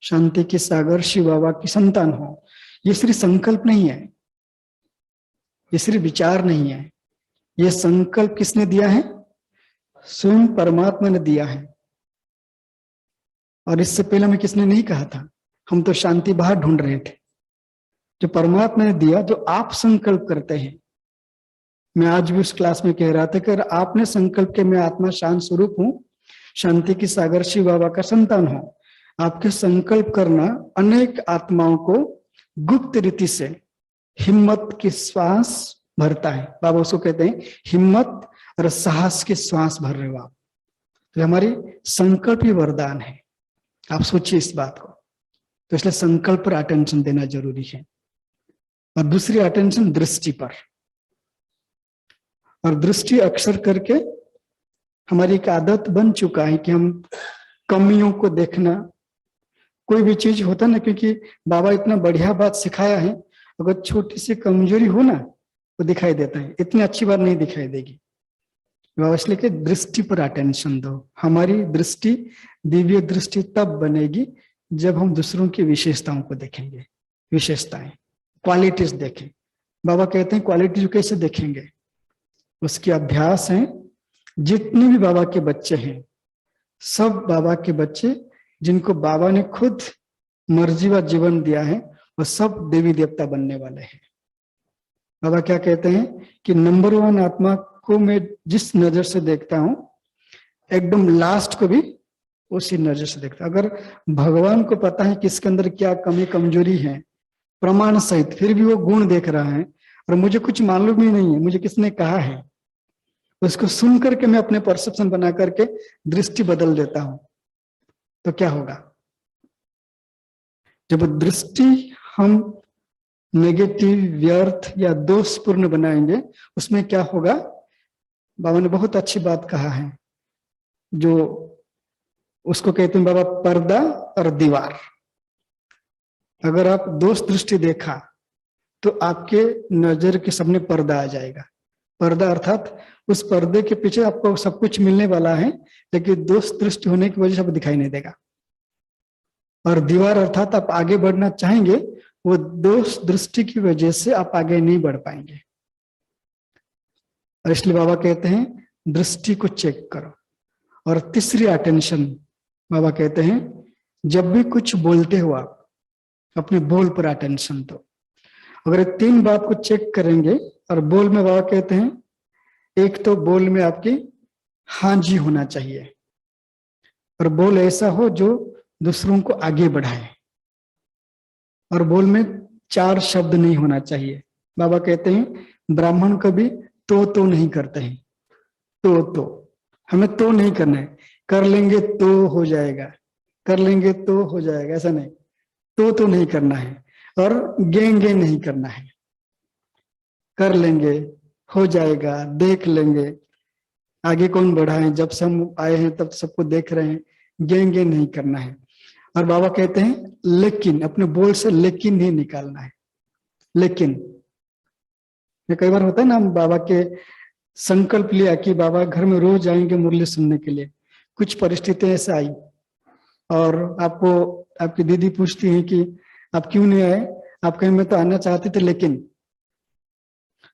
शांति के सागर शिव बाबा की संतान हूं। ये सिर्फ संकल्प नहीं है, ये सिर्फ विचार नहीं है, ये संकल्प किसने दिया है? स्वयं परमात्मा ने दिया है। और इससे पहले हमें किसने नहीं कहा था? हम तो शांति बाहर ढूंढ रहे थे। जो परमात्मा ने दिया, जो आप संकल्प करते हैं। मैं आज भी उस क्लास में कह रहा था कि अगर आपने संकल्प किया मैं आत्मा शांत स्वरूप हूं, शांति की सागर शिव बाबा का संतान हूं, आपके संकल्प करना अनेक आत्माओं को गुप्त रीति से हिम्मत की श्वास भरता है। बाबा उसको कहते हैं हिम्मत और साहस की श्वास भर रहे हो आप। तो हमारी संकल्प ही वरदान है। आप सोचिए इस बात को। तो इसलिए संकल्प पर अटेंशन देना जरूरी है। और दूसरी अटेंशन दृष्टि पर। और दृष्टि अक्सर करके हमारी एक आदत बन चुका है कि हम कमियों को देखना। कोई भी चीज होता ना, क्योंकि बाबा इतना बढ़िया बात सिखाया है, अगर छोटी सी कमजोरी हो ना वो दिखाई देता है, इतनी अच्छी बात नहीं दिखाई देगी। बाबा इसलिए कि दृष्टि पर अटेंशन दो। हमारी दृष्टि दिव्य दृष्टि तब बनेगी जब हम दूसरों की विशेषताओं को देखेंगे। विशेषताएं, क्वालिटीज देखें। बाबा कहते हैं क्वालिटीज कैसे देखेंगे? उसके अभ्यास है। जितने भी बाबा के बच्चे हैं, सब बाबा के बच्चे जिनको बाबा ने खुद मर्जी व जीवन दिया है, वो सब देवी देवता बनने वाले हैं। बाबा क्या कहते हैं कि नंबर 1 आत्मा को मैं जिस नजर से देखता हूं, एकदम लास्ट को भी उसी नजर से देखता। अगर भगवान को पता है कि इसके अंदर क्या कमी कमजोरी है प्रमाण सहित, फिर भी वो गुण देख रहा है और मुझे कुछ मालूम ही नहीं है, मुझे किसने कहा है, उसको सुन करके मैं अपने परसेप्शन बना करके दृष्टि बदल देता हूं, तो क्या होगा? जब दृष्टि हम नेगेटिव, व्यर्थ या दोषपूर्ण बनाएंगे, उसमें क्या होगा? बाबा ने बहुत अच्छी बात कहा है, जो उसको कहते हैं बाबा पर्दा और दीवार। अगर आप दोष दृष्टि देखा तो आपके नजर के सामने पर्दा आ जाएगा। पर्दा अर्थात उस पर्दे के पीछे आपको सब कुछ मिलने वाला है, लेकिन दोष दृष्टि होने की वजह से आपको दिखाई नहीं देगा। और दीवार अर्थात आप आगे बढ़ना चाहेंगे, वो दोष दृष्टि की वजह से आप आगे नहीं बढ़ पाएंगे। और इसलिए बाबा कहते हैं दृष्टि को चेक करो। और तीसरी अटेंशन बाबा कहते हैं जब भी कुछ बोलते हो आप अपने बोल पर अटेंशन दो। अगर 3 बात को चेक करेंगे, और बोल में बाबा कहते हैं, एक तो बोल में आपकी हाँ जी होना चाहिए, और बोल ऐसा हो जो दूसरों को आगे बढ़ाए, और बोल में 4 शब्द नहीं होना चाहिए। बाबा कहते हैं ब्राह्मण कभी तो नहीं करते हैं। तो हमें तो नहीं करना है, कर लेंगे तो हो जाएगा, कर लेंगे तो हो जाएगा, ऐसा नहीं। तो नहीं करना है, और गेंगे नहीं करना है। कर लेंगे, हो जाएगा, देख लेंगे, आगे कौन बढ़ा है, जब से हम आए हैं तब सबको देख रहे हैं, गेंगे नहीं करना है। और बाबा कहते हैं लेकिन, अपने बोल से लेकिन नहीं निकालना है। लेकिन ये कई बार होता है ना, हम बाबा के संकल्प लिया कि बाबा घर में रोज आएंगे मुरली सुनने के लिए, कुछ परिस्थितियां ऐसे आई और आपको आपकी दीदी पूछती है कि आप क्यों नहीं आए, आप कहीं मैं तो आना चाहते थे, लेकिन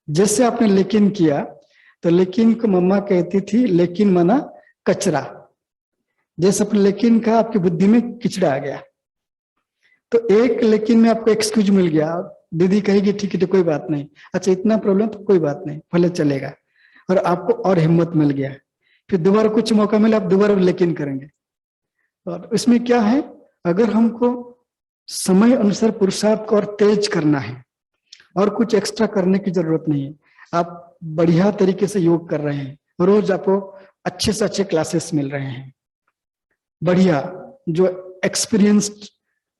जैसे आपने लेकिन किया, तो लेकिन को मम्मा कहती थी लेकिन मना कचरा। जैसे अपने लेकिन का आपकी बुद्धि में किचड़ा आ गया, तो एक लेकिन में आपको एक्सक्यूज मिल गया। दीदी कहेगी ठीक है तो कोई बात नहीं, अच्छा इतना प्रॉब्लम तो कोई बात नहीं, भले चलेगा, और आपको और हिम्मत मिल गया। फिर दोबारा कुछ मौका मिला, आप दोबारा लेकिन करेंगे। और इसमें क्या है, अगर हमको समय अनुसार पुरुषार्थ को और तेज करना है, और कुछ एक्स्ट्रा करने की जरूरत नहीं है। आप बढ़िया तरीके से योग कर रहे हैं, रोज आपको अच्छे से अच्छे क्लासेस मिल रहे हैं, बढ़िया जो एक्सपीरियंस्ड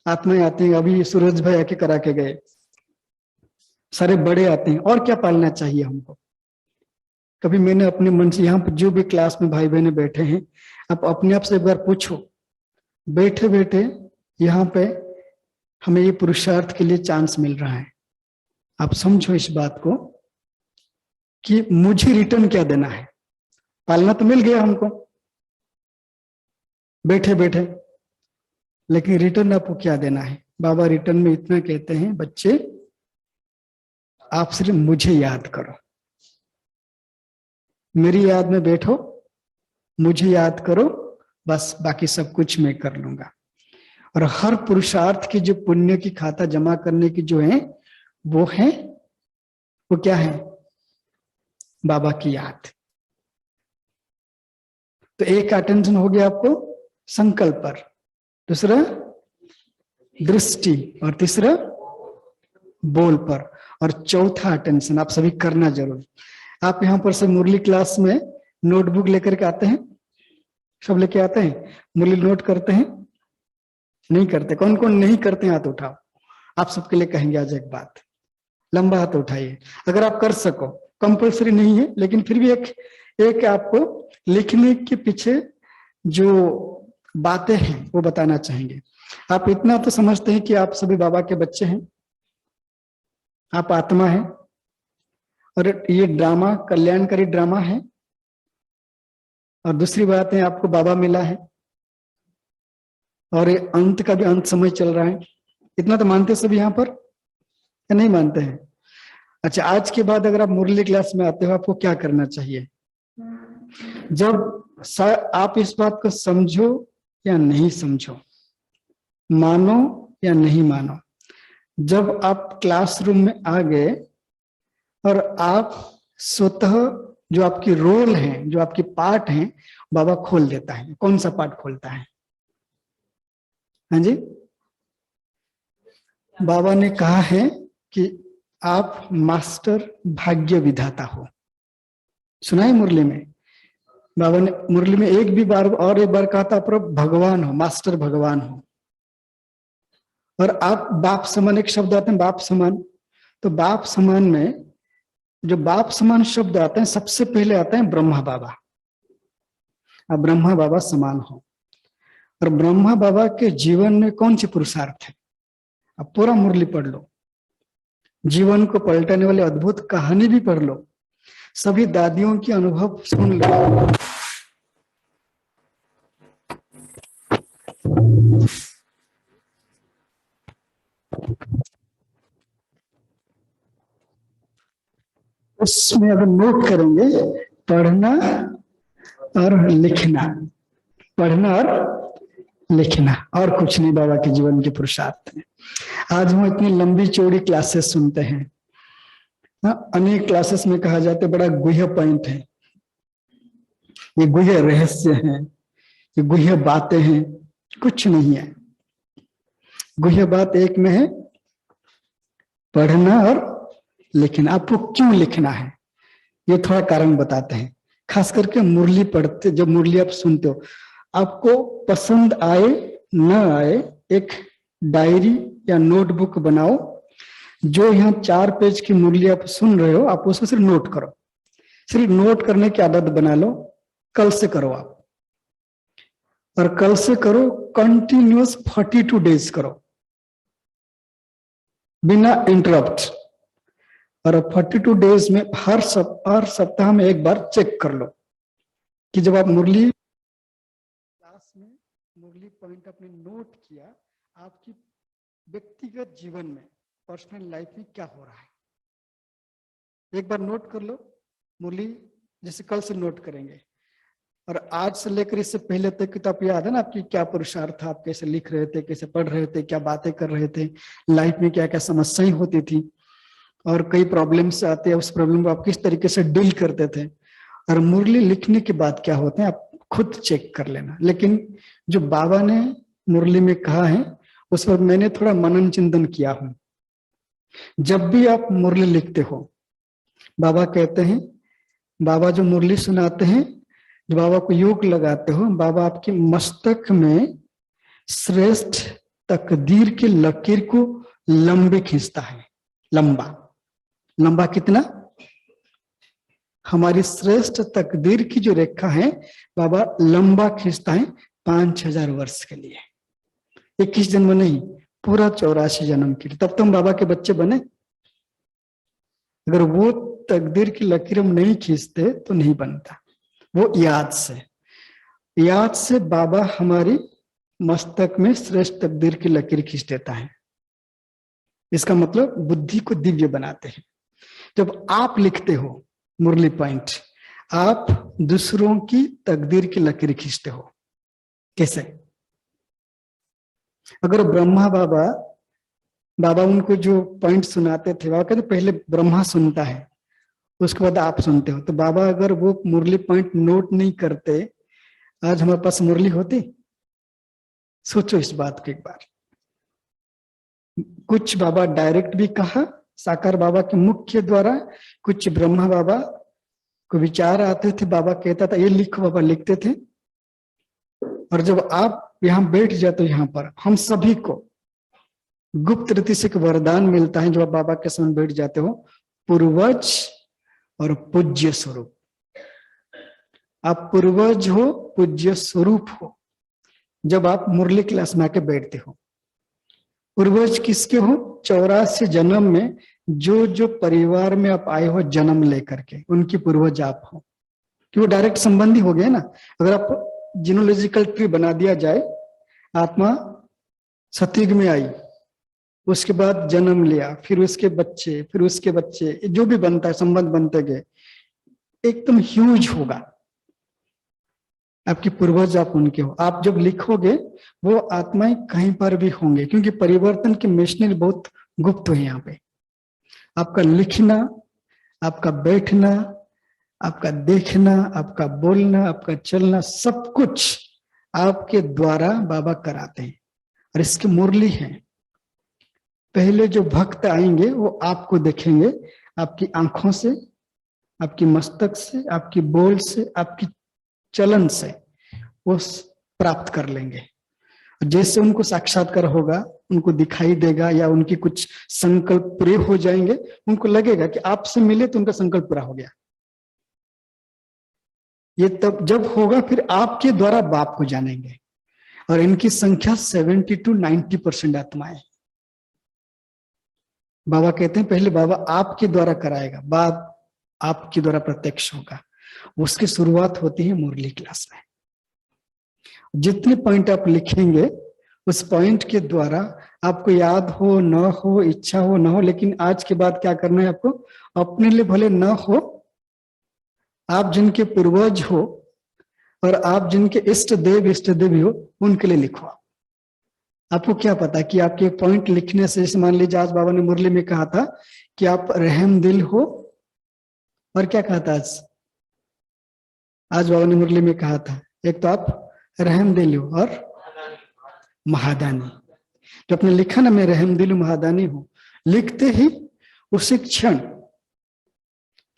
आत्माएं आती हैं, अभी सूरज भाई आके करा के गए, सारे बड़े आते हैं, और क्या पालना चाहिए हमको। कभी मैंने अपने मन से, यहाँ पर जो भी क्लास में भाई बहने बैठे हैं, आप अपने आप से एक बार पूछो, बैठे बैठे यहाँ पे हमें ये पुरुषार्थ के लिए चांस मिल रहा है, आप समझो इस बात को कि मुझे रिटर्न क्या देना है। पालना तो मिल गया हमको बैठे बैठे, लेकिन रिटर्न आपको क्या देना है। बाबा रिटर्न में इतना कहते हैं, बच्चे आप सिर्फ मुझे याद करो, मेरी याद में बैठो, मुझे याद करो, बस बाकी सब कुछ मैं कर लूंगा। और हर पुरुषार्थ की जो पुण्य की खाता जमा करने की जो है, वो क्या है, बाबा की याद। तो एक अटेंशन हो गया आपको संकल्प पर, दूसरा दृष्टि, और तीसरा बोल पर, और चौथा अटेंशन आप सभी करना जरूर। आप यहाँ पर से मुरली क्लास में नोटबुक लेकर के आते हैं, सब लेके आते हैं, मुरली नोट करते हैं, नहीं करते? कौन कौन नहीं करते हाथ उठाओ। आप सबके लिए कहेंगे आज एक बात, लंबा हाथ उठाइए अगर आप कर सको, कंपल्सरी नहीं है, लेकिन फिर भी एक आपको लिखने के पीछे जो बातें हैं वो बताना चाहेंगे। आप इतना तो समझते हैं कि आप सभी बाबा के बच्चे हैं, आप आत्मा हैं, और ये ड्रामा कल्याणकारी ड्रामा है। और दूसरी बात है, आपको बाबा मिला है, और ये अंत का भी अंत समय चल रहा है। इतना तो मानते सभी यहाँ पर, या नहीं मानते हैं? अच्छा, आज के बाद अगर आप मुरली क्लास में आते हो, आपको क्या करना चाहिए? जब आप इस बात को समझो या नहीं समझो, मानो या नहीं मानो, जब आप क्लासरूम में आ गए और आप स्वतः जो आपकी रोल है, जो आपकी पार्ट है, बाबा खोल देता है। कौन सा पार्ट खोलता है? हाँ जी, बाबा ने कहा है कि आप मास्टर भाग्य विधाता हो। सुना है मुरली में? बाबा ने मुरली में एक बार कहा था, आप भगवान हो, मास्टर भगवान हो। और आप बाप समान, एक शब्द आते हैं बाप समान, तो बाप समान में जो बाप समान शब्द आते हैं, सबसे पहले आते हैं ब्रह्मा बाबा। आप ब्रह्मा बाबा समान हो। और ब्रह्मा बाबा के जीवन में कौन सी पुरुषार्थ है? अब पूरा मुरली पढ़ लो, जीवन को पलटाने वाली अद्भुत कहानी भी पढ़ लो, सभी दादियों की अनुभव सुन लो। उसमें अगर नोट करेंगे, पढ़ना और लिखना, पढ़ना और लिखना, और कुछ नहीं बाबा के जीवन के पुरुषार्थ में। आज हम इतनी लंबी चौड़ी क्लासेस सुनते हैं, अनेक क्लासेस में कहा जाता है बड़ा गुह्य पॉइंट है, ये गुह्य रहस्य है, ये गुह्य बातें हैं। कुछ नहीं है, गुह्य बात एक में है, पढ़ना और लिखना। आपको क्यों लिखना है ये थोड़ा कारण बताते हैं। खास करके मुरली पढ़ते, जब मुरली आप सुनते हो, आपको पसंद आए न आए, एक डायरी या नोटबुक बनाओ। जो यहाँ 4 पेज की मुरली आप सुन रहे हो, आप उसको सिर्फ नोट करो। सिर्फ नोट करने की आदत बना लो। कल से करो आप, और कल से करो कंटिन्यूअस 42 डेज करो बिना इंटरप्ट। और 42 डेज में हर सप्ताह में एक बार चेक कर लो कि जब आप मुरली क्लास में मुरली पॉइंट अपने नोट किया, आपकी व्यक्तिगत जीवन में, पर्सनल लाइफ में क्या हो रहा है। एक बार नोट कर लो मुरली, जैसे कल से नोट करेंगे, और आज से लेकर इससे पहले तक तो आप याद है ना आपकी क्या पुरुषार्थ था, आप कैसे लिख रहे थे, कैसे पढ़ रहे थे, क्या बातें कर रहे थे, लाइफ में क्या क्या समस्याएं होती थी, और कई प्रॉब्लम्स आते हैं, उस प्रॉब्लम को आप किस तरीके से डील करते थे। और मुरली लिखने के बाद क्या होते हैं आप खुद चेक कर लेना। लेकिन जो बाबा ने मुरली में कहा है उस पर मैंने थोड़ा मनन चिंतन किया हूं। जब भी आप मुरली लिखते हो, बाबा कहते हैं, बाबा जो मुरली सुनाते हैं, जो बाबा को योग लगाते हो, बाबा आपके मस्तक में श्रेष्ठ तकदीर की लकीर को लंबे खींचता है। लंबा, लंबा कितना? हमारी श्रेष्ठ तकदीर की जो रेखा है बाबा लंबा खींचता है 5000 वर्ष के लिए। 21 जन्म नहीं, पूरा 84 जन्म के लिए। तब तो हम बाबा के बच्चे बने। अगर वो तकदीर की लकीर हम नहीं खींचते तो नहीं बनता। वो याद से बाबा हमारी मस्तक में श्रेष्ठ तकदीर की लकीर खींच देता है। इसका मतलब बुद्धि को दिव्य बनाते हैं। जब आप लिखते हो मुरली पॉइंट, आप दूसरों की तकदीर की लकीर खींचते हो। कैसे? अगर ब्रह्मा बाबा उनको जो पॉइंट सुनाते थे, बाबा कहते पहले ब्रह्मा सुनता है उसके बाद आप सुनते हो। तो बाबा अगर वो मुरली पॉइंट नोट नहीं करते, आज हमारे पास मुरली होती? सोचो इस बात को एक बार। कुछ बाबा डायरेक्ट भी कहा साकार बाबा के मुख के द्वारा, कुछ ब्रह्मा बाबा को विचार आते थे, बाबा कहता था ये लिखो, बाबा लिखते थे। और जब आप यहाँ बैठ जाते हो, यहाँ पर हम सभी को गुप्त रीति से एक वरदान मिलता है। जब आप बाबा के सामने बैठ जाते हो, पूर्वज और पूज्य स्वरूप। आप पूर्वज हो, पूज्य स्वरूप हो जब आप मुरली क्लास में आके बैठते हो। पूर्वज किसके हो? 84 जन्म में जो जो परिवार में आप आए हो जन्म लेकर के, उनकी पूर्वज आप हो। कि वो डायरेक्ट संबंधी हो गए ना। अगर आप जीनोलॉजिकल ट्री बना दिया जाए, आत्मा सतयुग में आई, उसके बाद जन्म लिया, फिर उसके बच्चे, फिर उसके बच्चे, जो भी बनता है संबंध बनते गए, एकदम ह्यूज होगा। आपके पूर्वज आप उनके हो। आप जब लिखोगे वो आत्माएं कहीं पर भी होंगे, क्योंकि परिवर्तन की मशीनरी बहुत गुप्त है यहाँ पे। आपका लिखना, आपका बैठना, आपका देखना, आपका बोलना, आपका चलना, सब कुछ आपके द्वारा बाबा कराते हैं। और इसकी मुरली है। पहले जो भक्त आएंगे वो आपको देखेंगे, आपकी आंखों से, आपकी मस्तक से, आपकी बोल से, आपकी चलन से वो प्राप्त कर लेंगे। जैसे उनको साक्षात्कार होगा, उनको दिखाई देगा, या उनकी कुछ संकल्प पूरे हो जाएंगे, उनको लगेगा कि आपसे मिले तो उनका संकल्प पूरा हो गया। ये तब जब होगा फिर आपके द्वारा बाप को जानेंगे। और इनकी संख्या 70 to 90% आत्माएं। बाबा कहते हैं पहले बाबा आपके द्वारा कराएगा, बाद आपके द्वारा प्रत्यक्ष होगा। उसकी शुरुआत होती है मुरली क्लास में। जितने पॉइंट आप लिखेंगे उस पॉइंट के द्वारा आपको याद हो न हो, इच्छा हो न हो, लेकिन आज के बाद क्या करना है आपको? अपने लिए भले न हो, आप जिनके पूर्वज हो, और आप जिनके इष्ट देवी हो उनके लिए लिखो। आपको क्या पता कि आपके पॉइंट लिखने से, जैसे मान लीजिए आज बाबा ने मुरली में कहा था कि आप रहम दिल हो, और क्या कहा था आज बाबा ने मुरली में कहा था, एक तो आप रहम दिल हो और महादानी। जो अपने लिखा ना, मैं रहम दिल महादानी हूं, लिखते ही उसी क्षण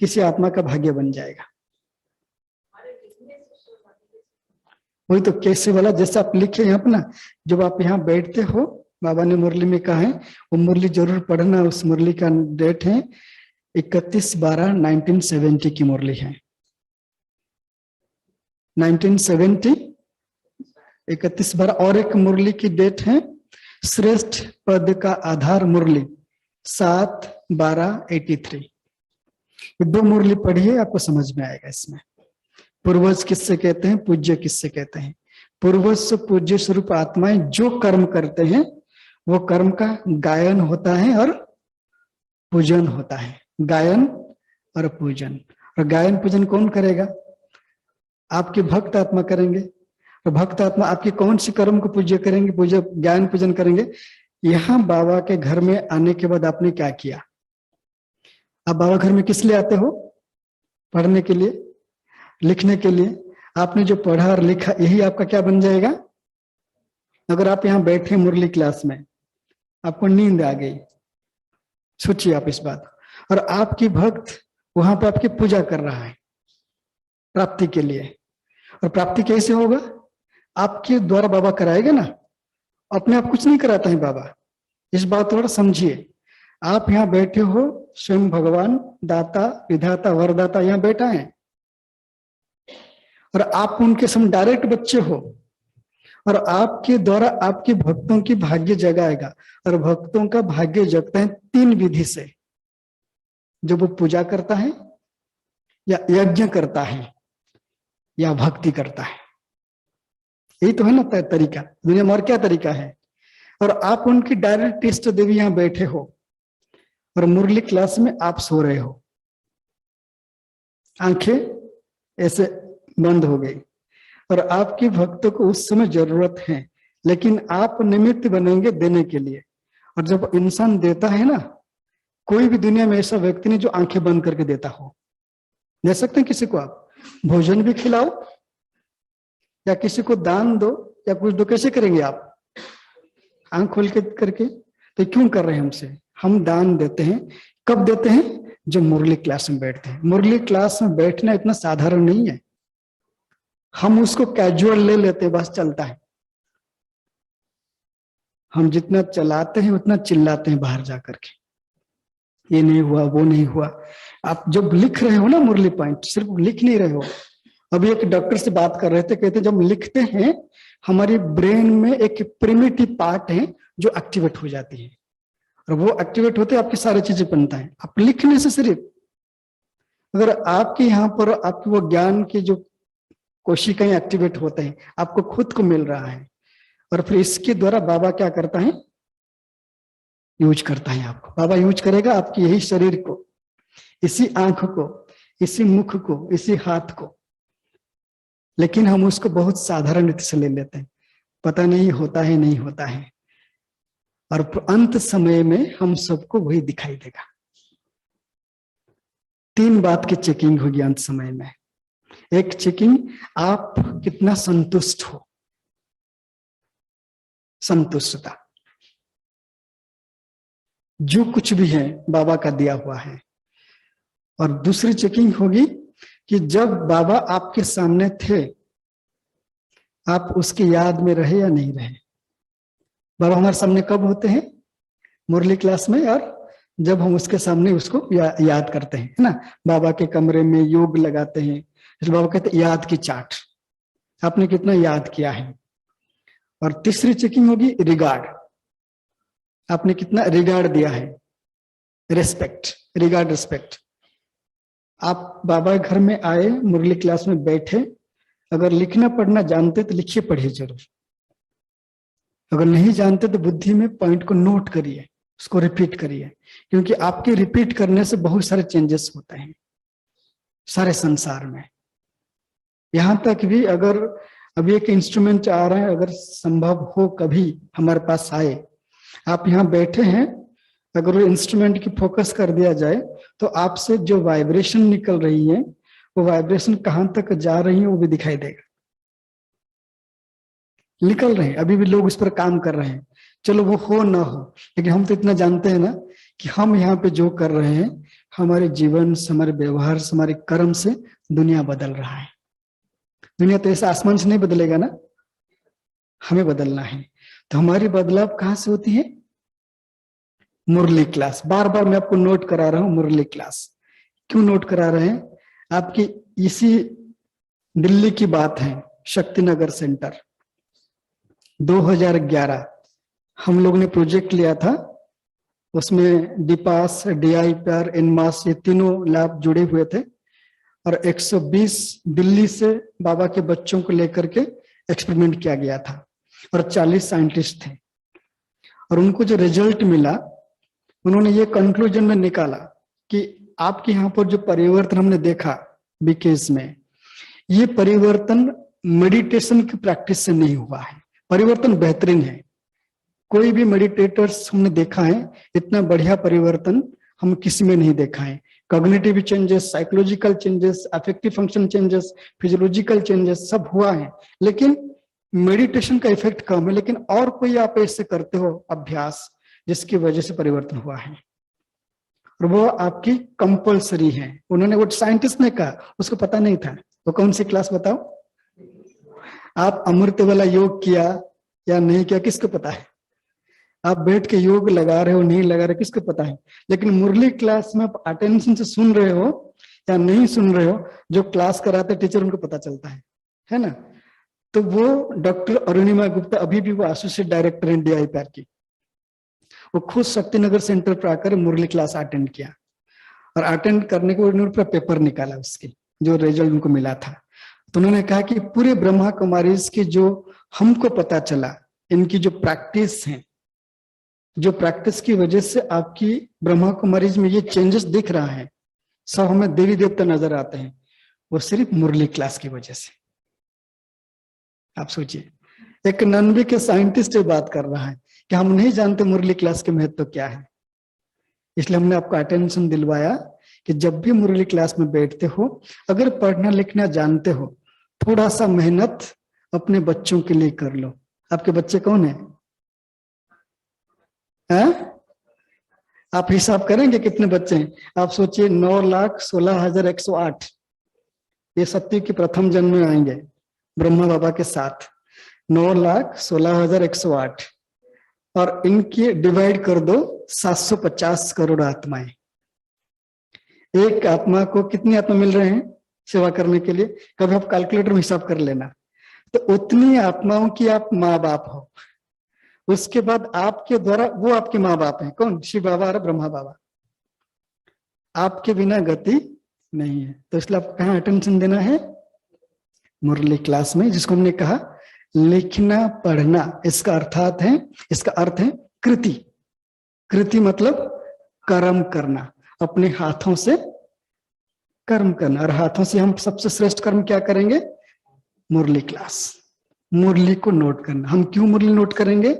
किसी आत्मा का भाग्य बन जाएगा। वही तो कैसे वाला, जैसे आप लिखे यहाँ पर ना, जब आप यहाँ बैठते हो, बाबा ने मुरली में कहा है, वो मुरली जरूर पढ़ना। उस मुरली का डेट है 31/12/1970 की मुरली है। 1970 31/12। और एक मुरली की डेट है श्रेष्ठ पद का आधार मुरली 7/12/83। दो मुरली पढ़िए, आपको समझ में आएगा। इसमें पूर्वज किससे कहते हैं, पूज्य किससे कहते हैं। पूर्वज से पूज्य स्वरूप आत्माएं जो कर्म करते हैं वो कर्म का गायन होता है और पूजन होता है। गायन और पूजन। और गायन पूजन कौन करेगा? आपके भक्त आत्मा करेंगे। और भक्त आत्मा आपके कौन सी कर्म को पूज्य करेंगे, पूज्य ज्ञान पूजन करेंगे। यहाँ बाबा के घर में आने के बाद आपने क्या किया? आप बाबा घर में किस लिए आते हो? पढ़ने के लिए, लिखने के लिए। आपने जो पढ़ा और लिखा, यही आपका क्या बन जाएगा? अगर आप यहाँ बैठे मुरली क्लास में, आपको नींद आ गई, सोचिए आप इस बात, और आपकी भक्त वहां पे आपकी पूजा कर रहा है प्राप्ति के लिए। और प्राप्ति कैसे होगा? आपके द्वारा बाबा कराएगा ना, अपने आप कुछ नहीं कराता है बाबा। इस बात थोड़ा समझिए। आप यहाँ बैठे हो, स्वयं भगवान दाता विधाता वरदाता यहाँ बैठा है, और आप उनके सामने डायरेक्ट बच्चे हो, और आपके द्वारा आपके भक्तों की भाग्य जगाएगा। और भक्तों का भाग्य जगता है 3 विधि से। जब वो पूजा करता है, या यज्ञ करता है, या भक्ति करता है। यही तो है ना तरीका। दुनिया में और क्या तरीका है? और आप उनकी डायरेक्ट इष्ट देवी यहाँ बैठे हो, और मुरली क्लास में आप सो रहे हो, आंखें ऐसे बंद हो गई, और आपके भक्तों को उस समय जरूरत है, लेकिन आप निमित्त बनेंगे देने के लिए। और जब इंसान देता है ना, कोई भी दुनिया में ऐसा व्यक्ति नहीं जो आंखें बंद करके देता हो। दे सकते हैं किसी को, आप भोजन भी खिलाओ या किसी को दान दो या कुछ दो, कैसे करेंगे आप? आंख खोल के करके। तो क्यों कर रहे हैं हमसे? हम दान देते हैं। कब देते हैं? जब मुरली क्लास में बैठते हैं। मुरली क्लास में बैठना इतना साधारण नहीं है। हम उसको कैजुअल ले लेते हैं, बस चलता है। हम जितना चलाते हैं उतना चिल्लाते हैं बाहर जाकर के, ये नहीं हुआ, वो नहीं हुआ। आप जब लिख रहे हो ना मुरली पॉइंट, सिर्फ लिख नहीं रहे हो। अभी एक डॉक्टर से बात कर रहे थे, कहते जब लिखते हैं हमारी ब्रेन में एक प्रिमिटिव पार्ट है जो एक्टिवेट हो जाती है, और वो एक्टिवेट होते आपकी सारी चीजें बनता है। आप लिखने से सिर्फ, अगर आपके यहाँ पर आपके वो ज्ञान के जो कोशिकाएं एक्टिवेट होते हैं, आपको खुद को मिल रहा है, और फिर इसके द्वारा बाबा क्या करता है? यूज करता है आपको। बाबा यूज करेगा आपके यही शरीर को, इसी आंख को, इसी मुख को, इसी हाथ को। लेकिन हम उसको बहुत साधारण रीति से ले लेते हैं, पता नहीं होता है, नहीं होता है। और अंत समय में हम सबको वही दिखाई देगा। 3 बात की चेकिंग होगी अंत समय में। एक चेकिंग, आप कितना संतुष्ट हो, संतुष्टता, जो कुछ भी है बाबा का दिया हुआ है। और दूसरी चेकिंग होगी कि जब बाबा आपके सामने थे, आप उसकी याद में रहे या नहीं रहे। बाबा हमारे सामने कब होते हैं? मुरली क्लास में, और जब हम उसके सामने उसको याद करते हैं, है ना। बाबा के कमरे में योग लगाते हैं, इसलिए बाबा कहते हैं याद की चाट, आपने कितना याद किया है। और तीसरी चेकिंग होगी रिगार्ड, आपने कितना रिगार्ड दिया है, रेस्पेक्ट, रिगार्ड, रिस्पेक्ट। आप बाबा घर में आए, मुरली क्लास में बैठे, अगर लिखना पढ़ना जानते तो लिखिए, पढ़िए जरूर। अगर नहीं जानते तो बुद्धि में पॉइंट को नोट करिए, उसको रिपीट करिए, क्योंकि आपके रिपीट करने से बहुत सारे चेंजेस होते हैं सारे संसार में। यहाँ तक भी अगर अभी एक इंस्ट्रूमेंट आ रहा है, अगर संभव हो कभी हमारे पास आए, आप यहाँ बैठे हैं, अगर वो इंस्ट्रूमेंट की फोकस कर दिया जाए तो आपसे जो वाइब्रेशन निकल रही है वो वाइब्रेशन कहाँ तक जा रही है वो भी दिखाई देगा। निकल रहे हैं, अभी भी लोग उस पर काम कर रहे हैं। चलो वो हो ना हो, लेकिन हम तो इतना जानते हैं ना कि हम यहाँ पे जो कर रहे हैं, हमारे जीवन से, हमारे व्यवहार से, हमारे कर्म से दुनिया बदल रहा है। दुनिया तो ऐसा आसमान से नहीं बदलेगा ना, हमें बदलना है। तो हमारी बदलाव कहाँ से होती है? मुरली क्लास। बार बार मैं आपको नोट करा रहा हूं मुरली क्लास। क्यों नोट करा रहे हैं? आपकी इसी दिल्ली की बात है, शक्तिनगर सेंटर 2011 हम लोग ने प्रोजेक्ट लिया था। उसमें डिपास, डीआईपीआर, इनमास, ये तीनों लैब जुड़े हुए थे और 120 दिल्ली से बाबा के बच्चों को लेकर के एक्सपेरिमेंट किया गया था और 40 साइंटिस्ट थे। और उनको जो रिजल्ट मिला, उन्होंने ये कंक्लूजन में निकाला कि आपके यहाँ पर जो परिवर्तन हमने देखा बीकेस में, ये परिवर्तन मेडिटेशन की प्रैक्टिस से नहीं हुआ है। परिवर्तन बेहतरीन है, कोई भी मेडिटेटर्स हमने देखा है, इतना बढ़िया परिवर्तन हम किसी में नहीं देखा है। Cognitive changes, psychological changes, affective function changes, physiological changes सब हुआ है, लेकिन मेडिटेशन का इफेक्ट कम है। लेकिन और कोई आप ऐसे करते हो अभ्यास जिसकी वजह से परिवर्तन हुआ है, और वो आपकी कंपल्सरी है। उन्होंने, वो साइंटिस्ट ने कहा, उसको पता नहीं था। वो कौन सी क्लास बताओ? आप अमृत वाला योग किया या नहीं किया, किसको पता है? आप बैठ के योग लगा रहे हो नहीं लगा रहे, किसको पता है? लेकिन मुरली क्लास में आप अटेंशन से सुन रहे हो या नहीं सुन रहे हो, जो क्लास कराते टीचर उनको पता चलता है ना। तो वो डॉक्टर अरुणिमा गुप्ता, अभी भी वो एसोसिएट डायरेक्टर है डीआईपीआर की, वो खुद शक्तिनगर सेंटर पर आकर मुरली क्लास अटेंड किया और अटेंड करने के बाद उन्होंने पूरा पेपर निकाला उसके, जो रिजल्ट उनको मिला था। तो उन्होंने कहा कि पूरे ब्रह्मा कुमारीज की जो हमको पता चला, इनकी जो प्रैक्टिस है, जो प्रैक्टिस की वजह से आपकी ब्रह्मा कुमारीज में ये चेंजेस दिख रहा है, सब हमें देवी देवता नजर आते हैं, वो सिर्फ मुरली क्लास की वजह से। आप सोचिए, एक 99 के साइंटिस्ट बात कर रहा है कि हम नहीं जानते मुरली क्लास के महत्व क्या है। इसलिए हमने आपको अटेंशन दिलवाया कि जब भी मुरली क्लास में बैठते हो, अगर पढ़ना लिखना जानते हो, थोड़ा सा मेहनत अपने बच्चों के लिए कर लो। आपके बच्चे कौन है? आप हिसाब करेंगे कितने बच्चे हैं? आप सोचिए, 9,16,108 ये सत्य के प्रथम जन्म में आएंगे ब्रह्मा बाबा के साथ। 9,16,108 और इनके डिवाइड कर दो 750 करोड़ आत्माएं। एक आत्मा को कितनी आत्मा मिल रहे हैं सेवा करने के लिए? कभी आप कैलकुलेटर में हिसाब कर लेना। तो उतनी आत्माओं की आप माँ बाप हो। उसके बाद आपके द्वारा वो आपके माँ बाप हैं। कौन? शिव बाबा और ब्रह्मा बाबा। आपके बिना गति नहीं है। तो इसलिए आपको कहाँ अटेंशन देना है? मुरली क्लास में, जिसको हमने कहा लिखना पढ़ना। इसका अर्थ है कृति। कृति मतलब कर्म करना, अपने हाथों से कर्म करना। और हाथों से हम सबसे श्रेष्ठ कर्म क्या करेंगे? मुरली क्लास, मुरली को नोट करना। हम क्यों मुरली नोट करेंगे?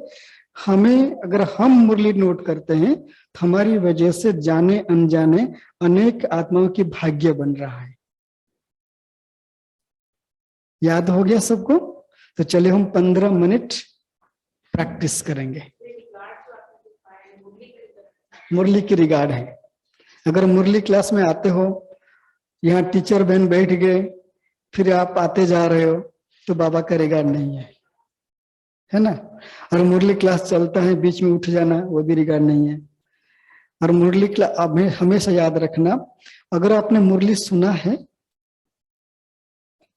हमें, अगर हम मुरली नोट करते हैं तो हमारी वजह से जाने अनजाने अनेक आत्माओं की भाग्य बन रहा है। याद हो गया सबको? तो चलिए हम 15 मिनट प्रैक्टिस करेंगे। मुरली की रिगार्ड है। अगर मुरली क्लास में आते हो, यहाँ टीचर बहन बैठ गए, फिर आप आते जा रहे हो, तो बाबा का रिगार्ड नहीं है ना। और मुरली क्लास चलता है, बीच में उठ जाना, वो भी रिगार्ड नहीं है। और मुरली क्लास आप हमेशा याद रखना, अगर आपने मुरली सुना है,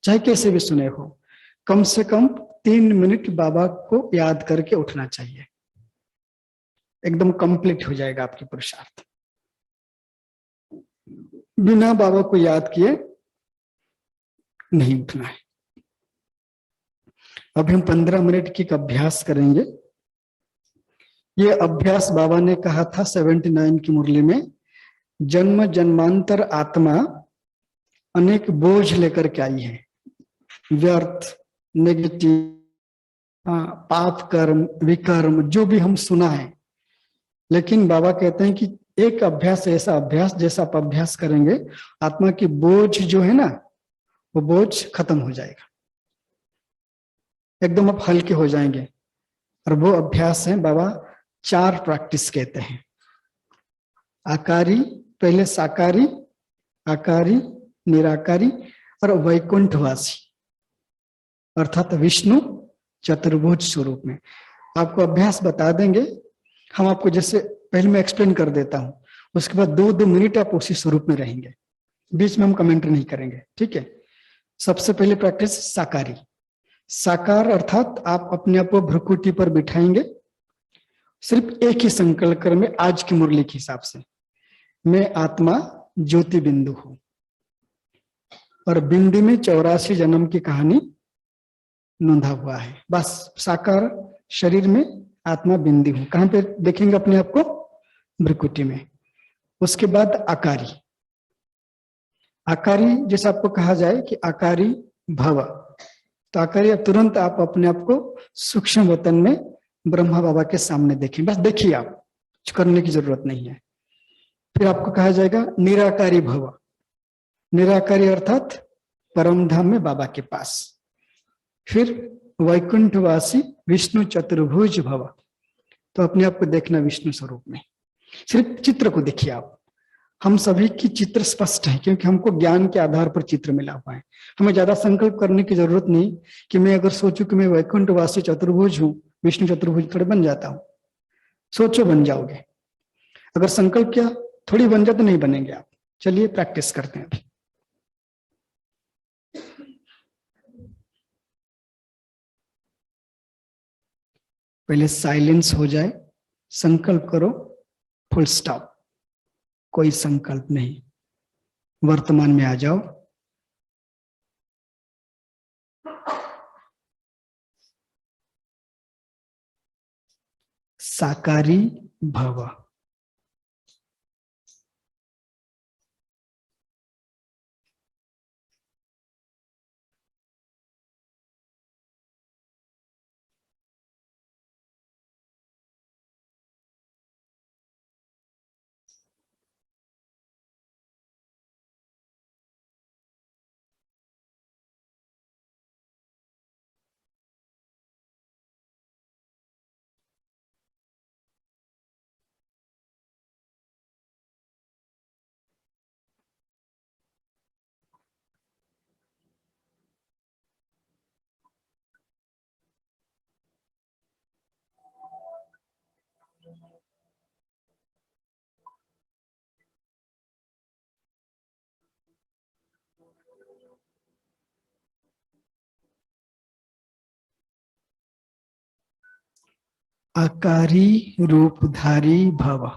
चाहे कैसे भी सुने हो, कम से कम 3 मिनट बाबा को याद करके उठना चाहिए। एकदम कंप्लीट हो जाएगा आपकी पुरुषार्थ। बिना बाबा को याद किए नहीं उठना है। अभी हम 15 मिनट की अभ्यास करेंगे। ये अभ्यास बाबा ने कहा था 79 की मुरली में, जन्म जन्मांतर आत्मा अनेक बोझ लेकर के आई है। व्यर्थ, नेगेटिव, पाप कर्म, विकर्म, जो भी हम सुना है। लेकिन बाबा कहते हैं कि एक अभ्यास, ऐसा अभ्यास जैसा आप अभ्यास करेंगे, आत्मा की बोझ जो है ना, वो बोझ खत्म हो जाएगा, एकदम आप हल्के हो जाएंगे। और वो अभ्यास है, बाबा 4 प्रैक्टिस कहते हैं। आकारी, पहले साकारी, आकारी, निराकारी और वैकुंठवासी, अर्थात विष्णु चतुर्भुज स्वरूप में। आपको अभ्यास बता देंगे हम, आपको जैसे पहले मैं एक्सप्लेन कर देता हूं, उसके बाद 2-2 मिनट आप उसी स्वरूप में रहेंगे, बीच में हम कमेंट नहीं करेंगे, ठीक है। सबसे पहले प्रैक्टिस साकारी। साकार अर्थात आप अपने आप को भ्रुकुटी पर बिठाएंगे, सिर्फ एक ही संकल्प करेंगे आज की मुरली के हिसाब से, मैं आत्मा ज्योति बिंदु हूं, और बिंदु में 84 जन्म की कहानी नोंधा हुआ है। बस साकार शरीर में आत्मा बिंदु हूं, कहां पे देखेंगे अपने आप को? भ्रुकुटी में। उसके बाद आकारी। आकारी जैसे आपको कहा जाए कि आकारी भव, तो आकारी तुरंत आप अपने आप को सूक्ष्म वतन में ब्रह्मा बाबा के सामने देखें, बस देखिए, आप कुछ करने की जरूरत नहीं है। फिर आपको कहा जाएगा निराकारी भव। निराकारी अर्थात परम धाम में बाबा के पास। फिर वैकुंठवासी विष्णु चतुर्भुज भव, तो अपने आप को देखना विष्णु स्वरूप में, सिर्फ चित्र को देखिए आप। हम सभी की चित्र स्पष्ट है, क्योंकि हमको ज्ञान के आधार पर चित्र मिला हुआ है। हमें ज्यादा संकल्प करने की जरूरत नहीं कि मैं अगर सोचूं कि मैं वैकुंठवासी चतुर्भुज हूं, विष्णु चतुर्भुज थोड़े बन जाता हूं। सोचो बन जाओगे, अगर संकल्प किया थोड़ी बन जाए तो नहीं बनेंगे आप। चलिए प्रैक्टिस करते हैं अभी। पहले साइलेंस हो जाए, संकल्प करो, फुल स्टॉप, कोई संकल्प नहीं, वर्तमान में आ जाओ। साकारी भव। आकारी रूपधारी भव।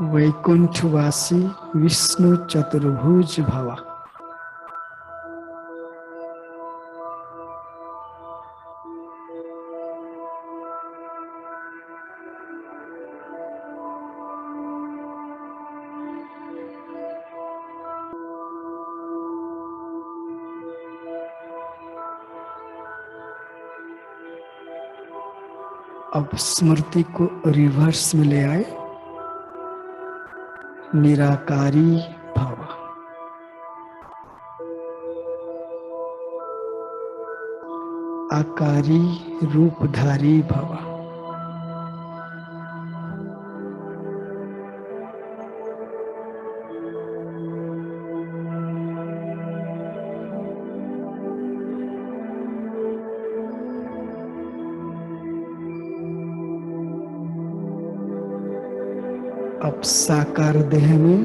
वैकुंठवासी विष्णु चतुर्भुज भवा। अब स्मृति को रिवर्स में ले आए। निराकारी भव, आकारी रूपधारी भव। अब साकार देह में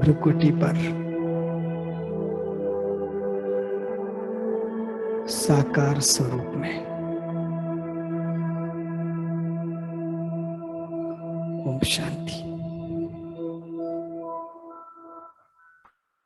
भ्रुकुटी पर साकार स्वरूप में। ओम शांति।